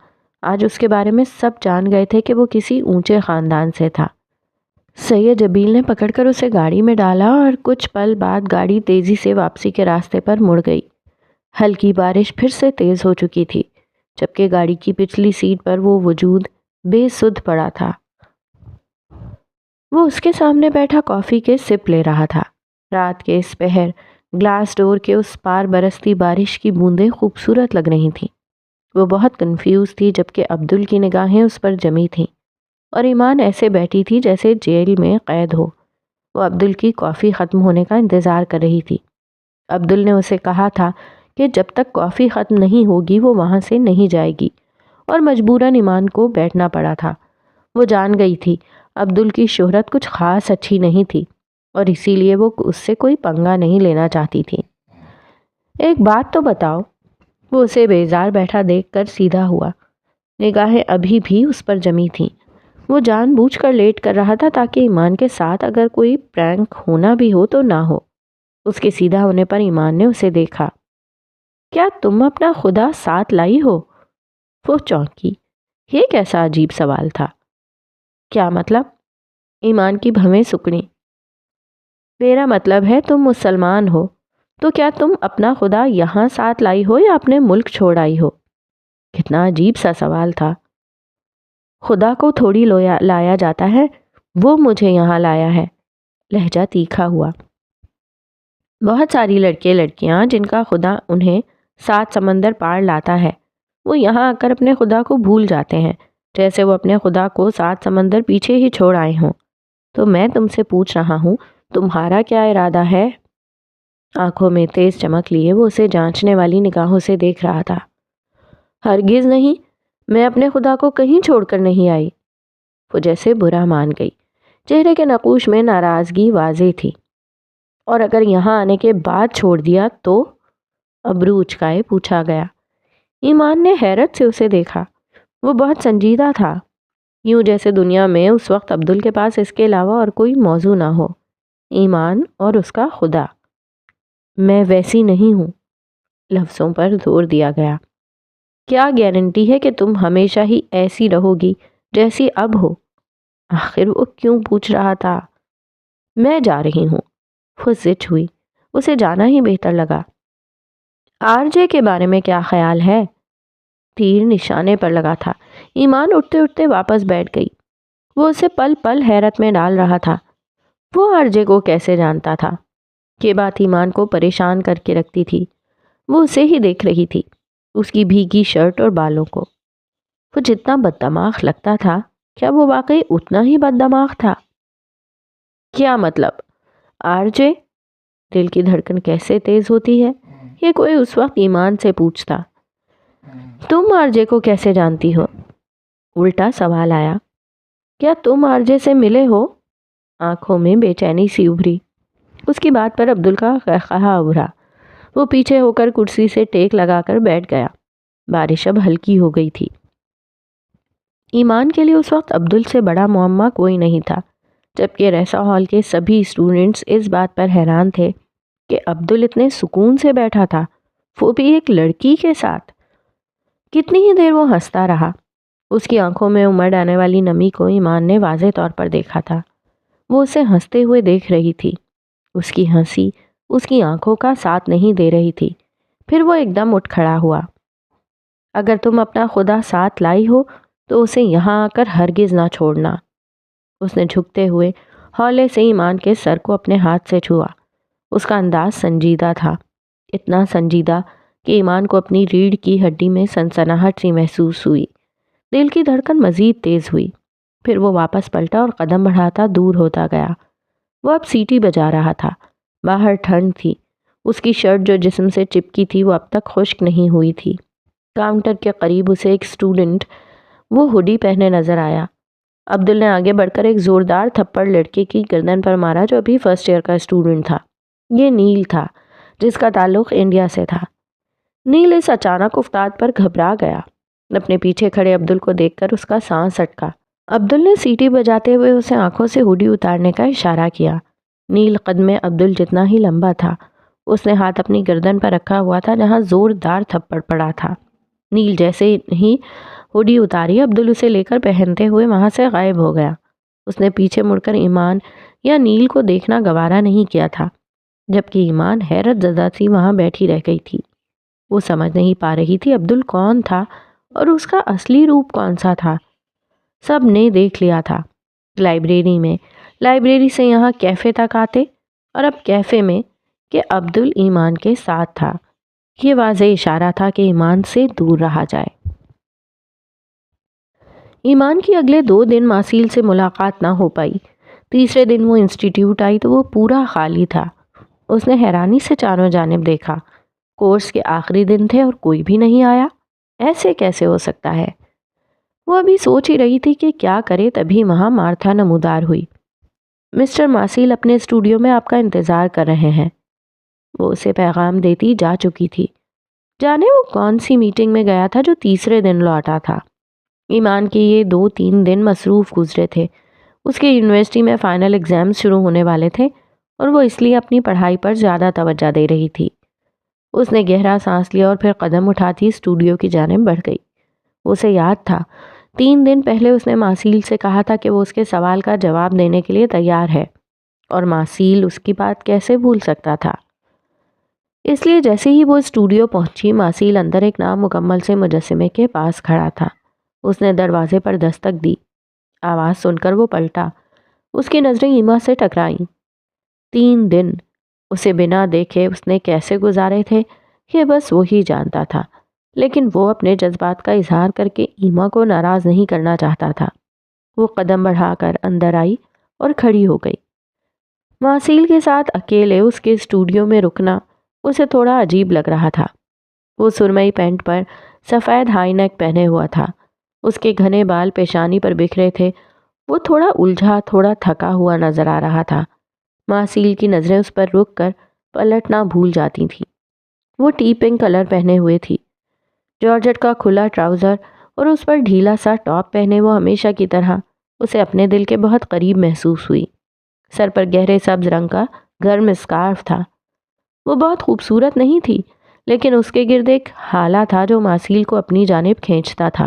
آج اس کے بارے میں سب جان گئے تھے کہ وہ کسی اونچے خاندان سے تھا۔ سید جبیل نے پکڑ کر اسے گاڑی میں ڈالا اور کچھ پل بعد گاڑی تیزی سے واپسی کے راستے پر مڑ گئی۔ ہلکی بارش پھر سے تیز ہو چکی تھی، جبکہ گاڑی کی پچھلی سیٹ پر وہ وجود بے سدھ پڑا تھا۔ وہ اس کے سامنے بیٹھا کافی کے سپ لے رہا تھا۔ رات کے اس پہر گلاس ڈور کے اس پار برستی بارش کی بوندیں خوبصورت لگ رہی تھیں۔ وہ بہت کنفیوز تھی، جبکہ عبدل کی نگاہیں اس پر جمی تھیں اور ایمان ایسے بیٹھی تھی جیسے جیل میں قید ہو۔ وہ عبدل کی کافی ختم ہونے کا انتظار کر رہی تھی۔ عبدل نے اسے کہا تھا کہ جب تک کافی ختم نہیں ہوگی وہ وہاں سے نہیں جائے گی، اور مجبوراً ایمان کو بیٹھنا پڑا تھا۔ وہ جان گئی تھی عبدل کی شہرت کچھ خاص اچھی نہیں تھی، اور اسی لیے وہ اس سے کوئی پنگا نہیں لینا چاہتی تھی۔ ایک بات تو بتاؤ، وہ اسے بیزار بیٹھا دیکھ کر سیدھا ہوا۔ نگاہیں ابھی بھی اس پر جمی تھیں۔ وہ جان بوجھ کر لیٹ کر رہا تھا تاکہ ایمان کے ساتھ اگر کوئی پرینک ہونا بھی ہو تو نہ ہو۔ اس کے سیدھا ہونے پر ایمان نے اسے دیکھا۔ کیا تم اپنا خدا ساتھ لائی ہو؟ وہ چونکی۔ یہ کیسا عجیب سوال تھا؟ کیا مطلب؟ ایمان کی بھویں سکڑیں۔ میرا مطلب ہے تم مسلمان ہو، تو کیا تم اپنا خدا یہاں ساتھ لائی ہو یا اپنے ملک چھوڑ آئی ہو؟ کتنا عجیب سا سوال تھا۔ خدا کو تھوڑی لایا جاتا ہے، وہ مجھے یہاں لایا ہے۔ لہجہ تیکھا ہوا۔ بہت ساری لڑکیاں جن کا خدا انہیں 7 سمندر پار لاتا ہے، وہ یہاں آ کر اپنے خدا کو بھول جاتے ہیں، جیسے وہ اپنے خدا کو 7 سمندر پیچھے ہی چھوڑ آئے ہوں۔ تو میں تم سے پوچھ رہا ہوں، تمہارا کیا ارادہ ہے؟ آنکھوں میں تیز چمک لیے وہ اسے جانچنے والی نگاہوں سے دیکھ رہا تھا۔ ہرگز نہیں، میں اپنے خدا کو کہیں چھوڑ کر نہیں آئی۔ وہ جیسے برا مان گئی۔ چہرے کے نقوش میں ناراضگی واضح تھی۔ اور اگر یہاں آنے کے بعد چھوڑ دیا تو؟ ابرو اچکائے پوچھا گیا۔ ایمان نے حیرت سے اسے دیکھا۔ وہ بہت سنجیدہ تھا، یوں جیسے دنیا میں اس وقت عبدل کے پاس اس کے علاوہ اور کوئی موضوع نہ ہو۔ ایمان اور اس کا خدا۔ میں ویسی نہیں ہوں، لفظوں پر زور دیا گیا۔ کیا گارنٹی ہے کہ تم ہمیشہ ہی ایسی رہو گی جیسی اب ہو؟ آخر وہ کیوں پوچھ رہا تھا؟ میں جا رہی ہوں۔ وہ زچ ہوئی۔ اسے جانا ہی بہتر لگا۔ آرجے کے بارے میں کیا خیال ہے؟ تیر نشانے پر لگا تھا۔ ایمان اٹھتے اٹھتے واپس بیٹھ گئی۔ وہ اسے پل پل حیرت میں ڈال رہا تھا۔ وہ آرجے کو کیسے جانتا تھا؟ یہ بات ایمان کو پریشان کر کے رکھتی تھی۔ وہ اسے ہی دیکھ رہی تھی، اس کی بھیگی شرٹ اور بالوں کو۔ وہ جتنا بددماغ لگتا تھا، کیا وہ واقعی اتنا ہی بددماغ تھا؟ کیا مطلب؟ آرجے؟ دل کی دھڑکن کیسے تیز ہوتی ہے؟ یہ کوئی اس وقت ایمان سے پوچھتا۔ تم آرجے کو کیسے جانتی ہو؟ الٹا سوال آیا۔ کیا تم آرجے سے ملے ہو؟ آنکھوں میں بے چینی سی ابھری۔ اس کی بات پر عبدل کا قہقہا ابھرا۔ وہ پیچھے ہو کر کرسی سے ٹیک لگا کر بیٹھ گیا۔ بارش اب ہلکی ہو گئی تھی۔ ایمان کے لیے اس وقت عبدل سے بڑا معمہ کوئی نہیں تھا، جبکہ ریسا ہال کے سبھی اسٹوڈنٹس اس بات پر حیران تھے کہ عبدل اتنے سکون سے بیٹھا تھا، وہ بھی ایک لڑکی کے ساتھ۔ کتنی ہی دیر وہ ہنستا رہا۔ اس کی آنکھوں میں امڑ آنے والی نمی کو ایمان نے واضح طور پر دیکھا تھا۔ وہ اسے ہنستے ہوئے دیکھ رہی تھی۔ اس کی ہنسی اس کی آنکھوں کا ساتھ نہیں دے رہی تھی۔ پھر وہ ایک دم اٹھ کھڑا ہوا۔ اگر تم اپنا خدا ساتھ لائی ہو تو اسے یہاں آ کر ہرگز نہ چھوڑنا۔ اس نے جھکتے ہوئے ہولے سے ایمان کے سر کو اپنے ہاتھ سے چھوا۔ اس کا انداز سنجیدہ تھا، اتنا سنجیدہ کہ ایمان کو اپنی ریڑھ کی ہڈی میں سنسناہٹ سی محسوس ہوئی۔ دل کی دھڑکن مزید تیز ہوئی۔ پھر وہ واپس پلٹا اور قدم بڑھاتا دور ہوتا گیا۔ وہ اب سیٹی بجا رہا تھا۔ باہر ٹھنڈ تھی۔ اس کی شرٹ جو جسم سے چپکی تھی وہ اب تک خشک نہیں ہوئی تھی۔ کاؤنٹر کے قریب اسے ایک اسٹوڈنٹ وہ ہوڈی پہنے نظر آیا۔ عبدل نے آگے بڑھ کر ایک زوردار تھپڑ لڑکے کی گردن پر مارا جو ابھی فرسٹ ایئر کا اسٹوڈنٹ تھا۔ یہ نیل تھا، جس کا تعلق انڈیا سے تھا۔ نیل اس اچانک افتاد پر گھبرا گیا۔ اپنے پیچھے کھڑے عبدل کو دیکھ کر اس کا سانس اٹکا۔ عبدل نے سیٹی بجاتے ہوئے اسے آنکھوں سے ہوڈی اتارنے کا اشارہ کیا۔ نیل قد میں عبدل جتنا ہی لمبا تھا۔ اس نے ہاتھ اپنی گردن پر رکھا ہوا تھا جہاں زوردار تھپڑ پڑا تھا۔ نیل جیسے ہی ہوڈی اتاری، عبدل اسے لے کر پہنتے ہوئے وہاں سے غائب ہو گیا۔ اس نے پیچھے مڑ کر ایمان یا نیل کو دیکھنا گوارا نہیں کیا تھا، جبکہ ایمان حیرت زدہ سی وہاں بیٹھی رہ گئی تھی۔ وہ سمجھ نہیں پا رہی تھی عبدل کون تھا اور اس کا اصلی روپ کون سا تھا۔ سب نے دیکھ لیا تھا۔ لائبریری میں، لائبریری سے یہاں کیفے تک آتے، اور اب کیفے میں کہ عبدل ایمان کے ساتھ تھا۔ یہ واضح اشارہ تھا کہ ایمان سے دور رہا جائے۔ ایمان کی اگلے 2 دن ماسیل سے ملاقات نہ ہو پائی۔ تیسرے دن وہ انسٹیٹیوٹ آئی تو وہ پورا خالی تھا۔ اس نے حیرانی سے چاروں جانب دیکھا۔ کورس کے آخری دن تھے اور کوئی بھی نہیں آیا۔ ایسے کیسے ہو سکتا ہے؟ وہ ابھی سوچ ہی رہی تھی کہ کیا کرے، تبھی وہاں مارتھا نمودار ہوئی۔ مسٹر ماسیل اپنے اسٹوڈیو میں آپ کا انتظار کر رہے ہیں۔ وہ اسے پیغام دیتی جا چکی تھی۔ جانے وہ کون سی میٹنگ میں گیا تھا جو تیسرے دن لوٹا تھا۔ ایمان کے یہ 2-3 دن مصروف گزرے تھے۔ اس کے یونیورسٹی میں فائنل ایگزامز شروع ہونے والے تھے اور وہ اس لیے اپنی پڑھائی پر زیادہ توجہ دے رہی تھی۔ اس نے گہرا سانس لیا اور پھر قدم اٹھاتی اسٹوڈیو کی جانب بڑھ گئی۔ اسے یاد تھا 3 دن پہلے اس نے ماسیل سے کہا تھا کہ وہ اس کے سوال کا جواب دینے کے لیے تیار ہے، اور ماسیل اس کی بات کیسے بھول سکتا تھا۔ اس لیے جیسے ہی وہ اسٹوڈیو پہنچی، ماسیل اندر ایک نامکمل سے مجسمے کے پاس کھڑا تھا۔ اس نے دروازے پر دستک دی۔ آواز سن کر وہ پلٹا۔ اس کی نظریں ایما سے ٹکرائیں۔ 3 دن اسے بنا دیکھے اس نے کیسے گزارے تھے یہ بس وہی جانتا تھا، لیکن وہ اپنے جذبات کا اظہار کر کے ایما کو ناراض نہیں کرنا چاہتا تھا۔ وہ قدم بڑھا کر اندر آئی اور کھڑی ہو گئی۔ ماسیل کے ساتھ اکیلے اس کے اسٹوڈیو میں رکنا اسے تھوڑا عجیب لگ رہا تھا۔ وہ سرمئی پینٹ پر سفید ہائی نیک پہنے ہوا تھا۔ اس کے گھنے بال پیشانی پر بکھرے تھے۔ وہ تھوڑا الجھا، تھوڑا تھکا ہوا نظر آ رہا تھا۔ ماسیل کی نظریں اس پر رک کر پلٹنا بھول جاتی تھیں۔ وہ ٹی پنک کلر پہنے ہوئے تھی، جارجٹ کا کھلا ٹراؤزر اور اس پر ڈھیلا سا ٹاپ پہنے وہ ہمیشہ کی طرح اسے اپنے دل کے بہت قریب محسوس ہوئی۔ سر پر گہرے سبز رنگ کا گرم اسکارف تھا۔ وہ بہت خوبصورت نہیں تھی، لیکن اس کے گرد ایک حالہ تھا جو ماسیل کو اپنی جانب کھینچتا تھا۔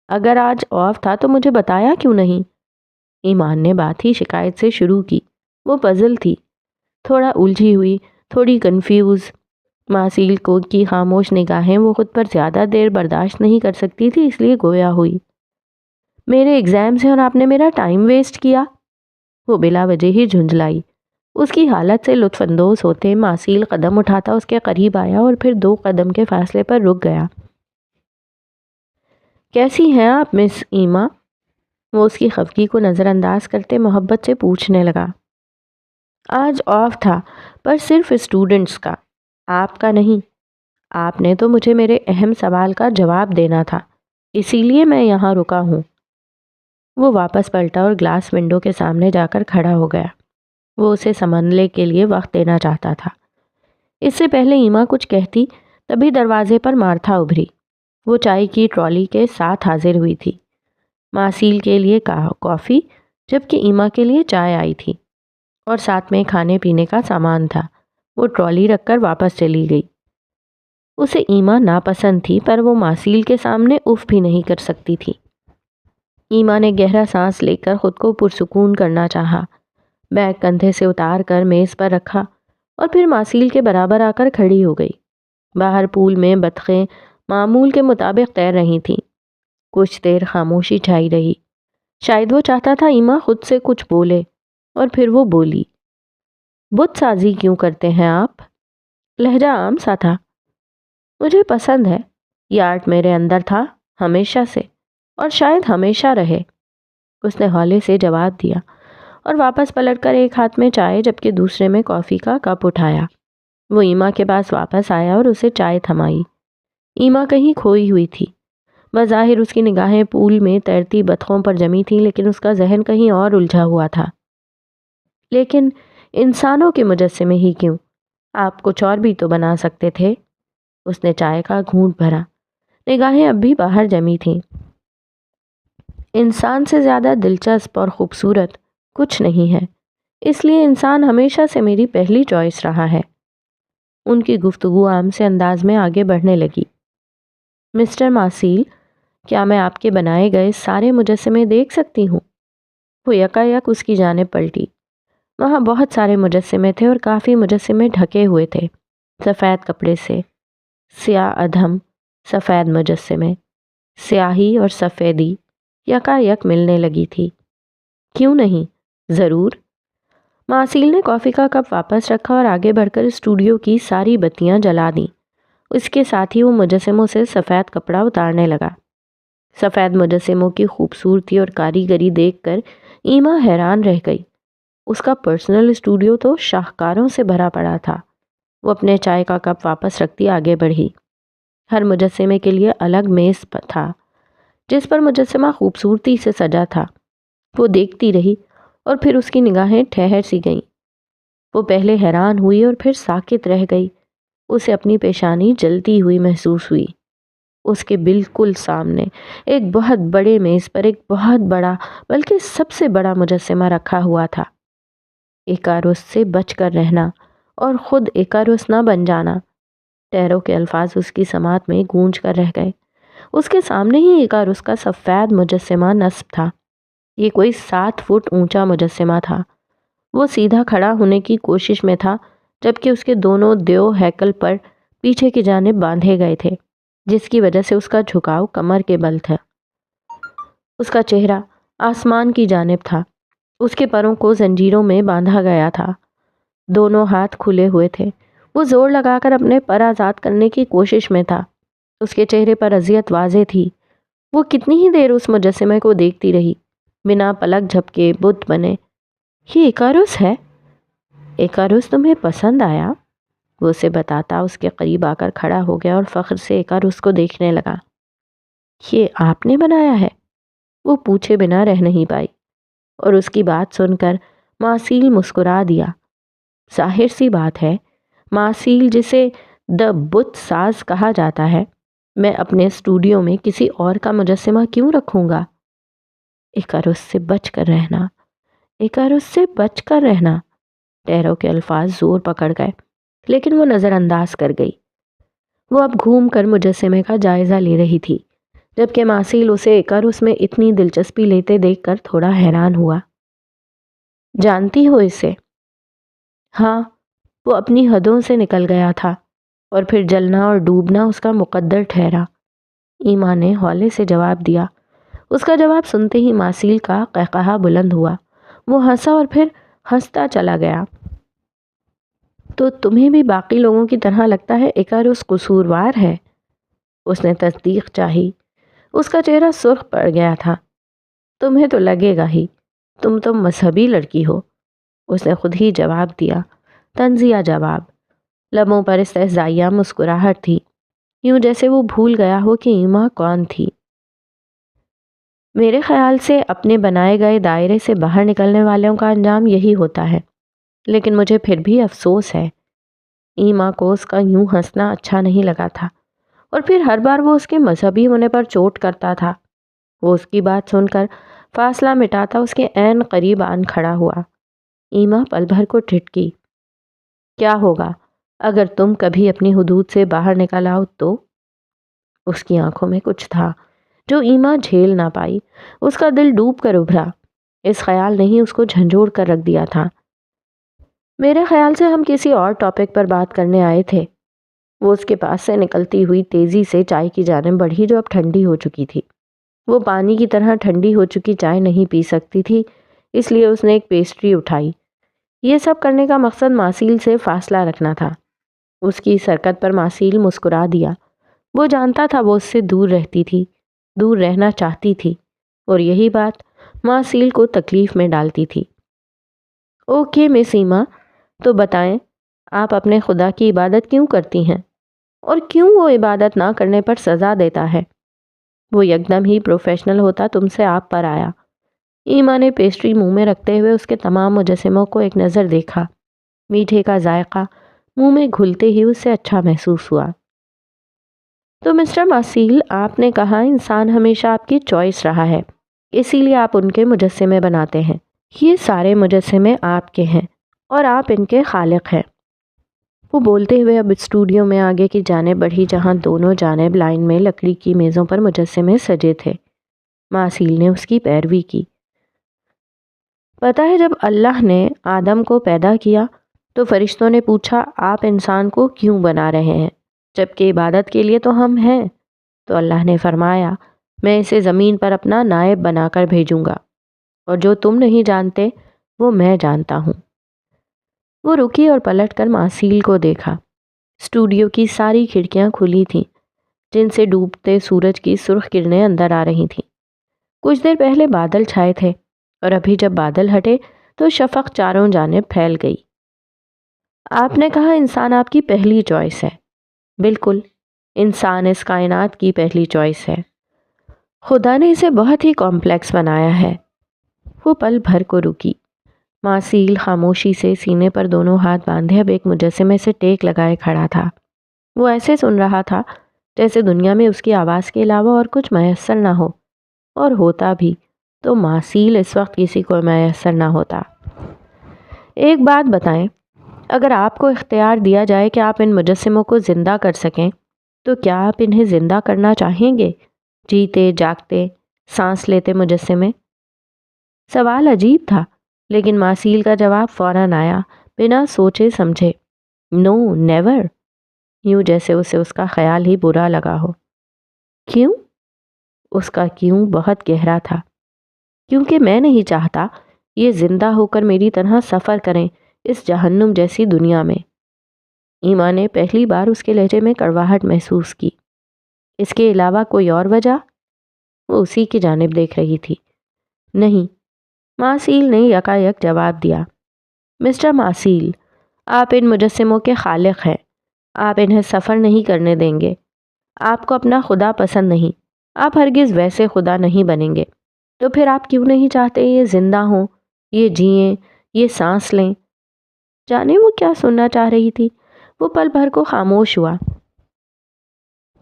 اگر آج آف تھا تو مجھے بتایا کیوں نہیں؟ ایمان نے بات ہی شکایت سے شروع کی۔ وہ پزل تھی، تھوڑا الجھی ہوئی، تھوڑی کنفیوز۔ ماسیل کو کی خاموش نگاہیں وہ خود پر زیادہ دیر برداشت نہیں کر سکتی تھی، اس لیے گویا ہوئی۔ میرے ایگزامز ہیں اور آپ نے میرا ٹائم ویسٹ کیا؟ وہ بلا وجہ ہی جھنجھلائی۔ اس کی حالت سے لطف اندوز ہوتے ماسیل قدم اٹھاتا اس کے قریب آیا اور پھر 2 قدم کے فاصلے پر رک گیا۔ کیسی ہیں آپ مس ایما؟ وہ اس کی خفگی کو نظر انداز کرتے محبت سے پوچھنے لگا۔ آج آف تھا، پر صرف اسٹوڈنٹس کا، آپ کا نہیں۔ آپ نے تو مجھے میرے اہم سوال کا جواب دینا تھا، اسی لیے میں یہاں رکا ہوں۔ وہ واپس پلٹا اور گلاس ونڈو کے سامنے جا کر کھڑا ہو گیا۔ وہ اسے سمجھنے کے لیے وقت دینا چاہتا تھا۔ اس سے پہلے ایما کچھ کہتی تبھی دروازے پر مارتھا ابھری۔ وہ چائے کی ٹرالی کے ساتھ حاضر ہوئی تھی۔ ماسیل کے لیے کافی، جبکہ ایما کے لیے چائے آئی تھی اور ساتھ میں کھانے پینے کا سامان تھا۔ وہ ٹرالی رکھ کر واپس چلی گئی۔ اسے ایما ناپسند تھی، پر وہ ماسیل کے سامنے اف بھی نہیں کر سکتی تھی۔ ایما نے گہرا سانس لے کر خود کو پرسکون کرنا چاہا۔ بیگ کندھے سے اتار کر میز پر رکھا اور پھر ماسیل کے برابر آ کر کھڑی ہو گئی۔ باہر پول میں بطخیں معمول کے مطابق تیر رہی تھیں۔ کچھ دیر خاموشی چھائی رہی۔ شاید وہ چاہتا تھا ایما خود سے کچھ بولے، اور پھر وہ بولی۔ بت سازی کیوں کرتے ہیں آپ؟ لہجہ عام سا تھا۔ مجھے پسند ہے، یہ آرٹ میرے اندر تھا ہمیشہ سے، اور شاید ہمیشہ رہے، اس نے ہولے سے جواب دیا اور واپس پلٹ کر ایک ہاتھ میں چائے جبکہ دوسرے میں کافی کا کپ اٹھایا۔ وہ ایما کے پاس واپس آیا اور اسے چائے تھمائی۔ ایما کہیں کھوئی ہوئی تھی۔ بظاہر اس کی نگاہیں پول میں تیرتی بطخوں پر جمی تھیں، لیکن اس کا ذہن کہیں اور الجھا ہوا تھا۔ لیکن انسانوں کے مجسمے ہی کیوں؟ آپ کچھ اور بھی تو بنا سکتے تھے۔ اس نے چائے کا گھونٹ بھرا، نگاہیں اب بھی باہر جمی تھیں۔ انسان سے زیادہ دلچسپ اور خوبصورت کچھ نہیں ہے، اس لیے انسان ہمیشہ سے میری پہلی چوائس رہا ہے۔ ان کی گفتگو عام سے انداز میں آگے بڑھنے لگی۔ مسٹر ماسیل، کیا میں آپ کے بنائے گئے سارے مجسمے دیکھ سکتی ہوں؟ وہ یکایک اس کی جانب پلٹی۔ وہاں بہت سارے مجسمے تھے اور کافی مجسمے ڈھکے ہوئے تھے سفید کپڑے سے۔ سیاہ ادھم سفید مجسمے، سیاہی اور سفیدی یکایک ملنے لگی تھی۔ کیوں نہیں؟ ضرور۔ ماسیل نے کافی کا کپ واپس رکھا اور آگے بڑھ کر اسٹوڈیو کی ساری بتیاں جلا دیں۔ اس کے ساتھ ہی وہ مجسموں سے سفید کپڑا اتارنے لگا۔ سفید مجسموں کی خوبصورتی اور کاریگری دیکھ کر ایما حیران رہ گئی۔ اس کا پرسنل اسٹوڈیو تو شاہکاروں سے بھرا پڑا تھا۔ وہ اپنے چائے کا کپ واپس رکھتی آگے بڑھی۔ ہر مجسمے کے لیے الگ میز تھا جس پر مجسمہ خوبصورتی سے سجا تھا۔ وہ دیکھتی رہی اور پھر اس کی نگاہیں ٹھہر سی گئیں۔ وہ پہلے حیران ہوئی اور پھر ساکت رہ گئی۔ اسے اپنی پیشانی جلتی ہوئی محسوس ہوئی۔ اس کے بالکل سامنے ایک بہت بڑے میز پر ایک بہت بڑا بلکہ سب سے بڑا مجسمہ رکھا ہوا تھا۔ ایکاروس سے بچ کر رہنا اور خود ایکاروس نہ بن جانا، ٹیرو کے الفاظ اس کی سماعت میں گونج کر رہ گئے۔ اس کے سامنے ہی ایکاروس کا سفید مجسمہ نصب تھا۔ یہ کوئی 7 فٹ اونچا مجسمہ تھا۔ وہ سیدھا کھڑا ہونے کی کوشش میں تھا جبکہ اس کے دونوں دیو ہیکل پر پیچھے کی جانب باندھے گئے تھے، جس کی وجہ سے اس کا جھکاؤ کمر کے بل تھا۔ اس کا چہرہ آسمان کی جانب تھا۔ اس کے پروں کو زنجیروں میں باندھا گیا تھا۔ دونوں ہاتھ کھلے ہوئے تھے۔ وہ زور لگا کر اپنے پر آزاد کرنے کی کوشش میں تھا۔ اس کے چہرے پر اذیت واضح تھی۔ وہ کتنی ہی دیر اس مجسمے کو دیکھتی رہی، بنا پلک جھپکے بت بنے۔ یہ ایکاروس ہے؟ ایکاروس تمہیں پسند آیا؟ وہ اسے بتاتا اس کے قریب آ کر کھڑا ہو گیا اور فخر سے ایکاروس کو دیکھنے لگا۔ یہ آپ نے بنایا ہے؟ وہ پوچھے بنا رہ نہیں پائی، اور اس کی بات سن کر ماسیل مسکرا دیا۔ ظاہر سی بات ہے، ماسیل جسے دا بت ساز کہا جاتا ہے، میں اپنے اسٹوڈیو میں کسی اور کا مجسمہ کیوں رکھوں گا؟ ایکاروس سے بچ کر رہنا، ایکاروس سے بچ کر رہنا، ٹیرو کے الفاظ زور پکڑ گئے، لیکن وہ نظر انداز کر گئی۔ وہ اب گھوم کر مجسمے کا جائزہ لے رہی تھی، جبکہ ماسیل اسے ایکاروس میں اتنی دلچسپی لیتے دیکھ کر تھوڑا حیران ہوا۔ جانتی ہو اسے؟ ہاں، وہ اپنی حدوں سے نکل گیا تھا، اور پھر جلنا اور ڈوبنا اس کا مقدر ٹھہرا۔ ایما نے ہولے سے جواب دیا۔ اس کا جواب سنتے ہی ماسیل کا قہقہا بلند ہوا۔ وہ ہنسا اور پھر ہنستا چلا گیا۔ تو تمہیں بھی باقی لوگوں کی طرح لگتا ہے ایکاروس قصوروار ہے؟ اس نے تصدیق چاہی۔ اس کا چہرہ سرخ پڑ گیا تھا۔ تمہیں تو لگے گا ہی، تم تو مذہبی لڑکی ہو، اس نے خود ہی جواب دیا، طنزیہ جواب۔ لبوں پر استہزائیہ مسکراہٹ تھی، یوں جیسے وہ بھول گیا ہو کہ ایما کون تھی۔ میرے خیال سے اپنے بنائے گئے دائرے سے باہر نکلنے والوں کا انجام یہی ہوتا ہے، لیکن مجھے پھر بھی افسوس ہے۔ ایما کو اس کا یوں ہنسنا اچھا نہیں لگا تھا، اور پھر ہر بار وہ اس کے مذہبی ہونے پر چوٹ کرتا تھا۔ وہ اس کی بات سن کر فاصلہ مٹاتا اس کے عین قریب آن کھڑا ہوا۔ ایما پل بھر کو ٹھٹکی۔ کیا ہوگا اگر تم کبھی اپنی حدود سے باہر نکل آؤ تو؟ اس کی آنکھوں میں کچھ تھا جو ایما جھیل نہ پائی۔ اس کا دل ڈوب کر ابھرا۔ اس خیال نے ہی اس کو جھنجھوڑ کر رکھ دیا تھا۔ میرے خیال سے ہم کسی اور ٹاپک پر بات کرنے آئے تھے۔ وہ اس کے پاس سے نکلتی ہوئی تیزی سے چائے کی جانب بڑھی جو اب ٹھنڈی ہو چکی تھی۔ وہ پانی کی طرح ٹھنڈی ہو چکی چائے نہیں پی سکتی تھی، اس لیے اس نے ایک پیسٹری اٹھائی۔ یہ سب کرنے کا مقصد ماسیل سے فاصلہ رکھنا تھا۔ اس کی اس حرکت پر ماسیل مسکرا دیا۔ وہ جانتا تھا وہ اس سے دور رہتی تھی، دور رہنا چاہتی تھی، اور یہی بات ماسیل کو تکلیف میں ڈالتی تھی۔ اوکے مس ایما، تو بتائیں آپ اپنے خدا کی عبادت کیوں کرتی ہیں، اور کیوں وہ عبادت نہ کرنے پر سزا دیتا ہے؟ وہ یکدم ہی پروفیشنل ہوتا تم سے آپ پر آیا۔ ایما نے پیسٹری منہ میں رکھتے ہوئے اس کے تمام مجسموں کو ایک نظر دیکھا۔ میٹھے کا ذائقہ منہ میں گھلتے ہی اس سے اچھا محسوس ہوا۔ تو مسٹر ماسیل، آپ نے کہا انسان ہمیشہ آپ کی چوائس رہا ہے، اسی لیے آپ ان کے مجسمے بناتے ہیں۔ یہ سارے مجسمے آپ کے ہیں اور آپ ان کے خالق ہیں۔ وہ بولتے ہوئے اب اسٹوڈیو میں آگے کی جانب بڑھی جہاں دونوں جانب لائن میں لکڑی کی میزوں پر مجسمے سجے تھے۔ ماسیل نے اس کی پیروی کی۔ پتہ ہے جب اللہ نے آدم کو پیدا کیا تو فرشتوں نے پوچھا آپ انسان کو کیوں بنا رہے ہیں جبکہ عبادت کے لیے تو ہم ہیں؟ تو اللہ نے فرمایا میں اسے زمین پر اپنا نائب بنا کر بھیجوں گا، اور جو تم نہیں جانتے وہ میں جانتا ہوں۔ وہ رکی اور پلٹ کر ماسیل کو دیکھا۔ اسٹوڈیو کی ساری کھڑکیاں کھلی تھیں، جن سے ڈوبتے سورج کی سرخ کرنیں اندر آ رہی تھیں۔ کچھ دیر پہلے بادل چھائے تھے اور ابھی جب بادل ہٹے تو شفق چاروں جانب پھیل گئی۔ آپ نے کہا انسان آپ کی پہلی چوائس ہے۔ بالکل، انسان اس کائنات کی پہلی چوائس ہے۔ خدا نے اسے بہت ہی کمپلیکس بنایا ہے۔ وہ پل بھر کو رکی۔ ماسیل خاموشی سے سینے پر دونوں ہاتھ باندھے اب ایک مجسمے سے ٹیک لگائے کھڑا تھا۔ وہ ایسے سن رہا تھا جیسے دنیا میں اس کی آواز کے علاوہ اور کچھ میسر نہ ہو، اور ہوتا بھی تو ماسیل اس وقت کسی کو میسر نہ ہوتا۔ ایک بات بتائیں، اگر آپ کو اختیار دیا جائے کہ آپ ان مجسموں کو زندہ کر سکیں تو کیا آپ انہیں زندہ کرنا چاہیں گے؟ جیتے جاگتے سانس لیتے مجسمے۔ سوال عجیب تھا، لیکن ماسیل کا جواب فوراً آیا، بنا سوچے سمجھے۔ نو، نیور، یوں جیسے اسے اس کا خیال ہی برا لگا ہو۔ کیوں؟ اس کا کیوں بہت گہرا تھا۔ کیونکہ میں نہیں چاہتا یہ زندہ ہو کر میری طرح سفر کریں اس جہنم جیسی دنیا میں۔ ایما نے پہلی بار اس کے لہجے میں کڑواہٹ محسوس کی۔ اس کے علاوہ کوئی اور وجہ؟ وہ اسی کی جانب دیکھ رہی تھی۔ نہیں، ماسیل نے یکایک جواب دیا۔ مسٹر ماسیل، آپ ان مجسموں کے خالق ہیں۔ آپ انہیں سفر نہیں کرنے دیں گے۔ آپ کو اپنا خدا پسند نہیں، آپ ہرگز ویسے خدا نہیں بنیں گے۔ تو پھر آپ کیوں نہیں چاہتے یہ زندہ ہوں، یہ جئیں، یہ سانس لیں؟ جانے وہ کیا سننا چاہ رہی تھی؟ وہ پل بھر کو خاموش ہوا۔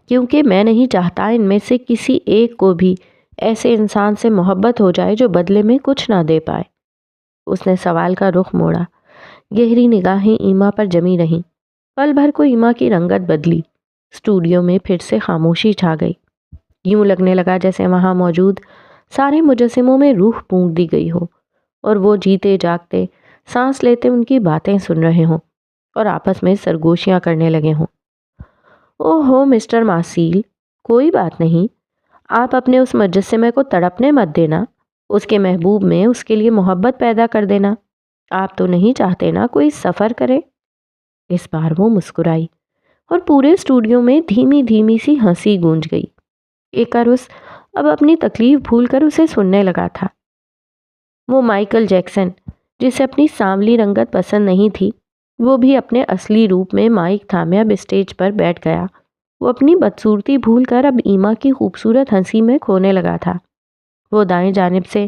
کیونکہ میں نہیں چاہتا ان میں سے کسی ایک کو بھی ایسے انسان سے محبت ہو جائے جو بدلے میں کچھ نہ دے پائے۔ اس نے سوال کا رخ موڑا۔ گہری نگاہیں ایما پر جمی رہیں۔ پل بھر کو ایما کی رنگت بدلی۔ اسٹوڈیو میں پھر سے خاموشی چھا گئی۔ یوں لگنے لگا جیسے وہاں موجود سارے مجسموں میں روح پونک دی گئی ہو اور وہ جیتے جاگتے سانس لیتے ان کی باتیں سن رہے ہوں اور آپس میں سرگوشیاں کرنے لگے ہوں۔ اوہ ہو مسٹر ماسیل، کوئی بات نہیں، آپ اپنے اس مجسمے کو تڑپنے مت دینا، اس کے محبوب میں اس کے لیے محبت پیدا کر دینا۔ آپ تو نہیں چاہتے نا کوئی سفر کرے؟ اس بار وہ مسکرائی اور پورے اسٹوڈیو میں دھیمی دھیمی سی ہنسی گونج گئی۔ ایکاروس اب اپنی تکلیف بھول کر اسے سننے لگا تھا۔ وہ مائیکل جیکسن، جسے اپنی سانولی رنگت پسند نہیں تھی، وہ بھی اپنے اصلی روپ میں مائک تھامے اب اسٹیج پر بیٹھ گیا۔ وہ اپنی بدصورتی بھول کر اب ایما کی خوبصورت ہنسی میں کھونے لگا تھا۔ وہ دائیں جانب سے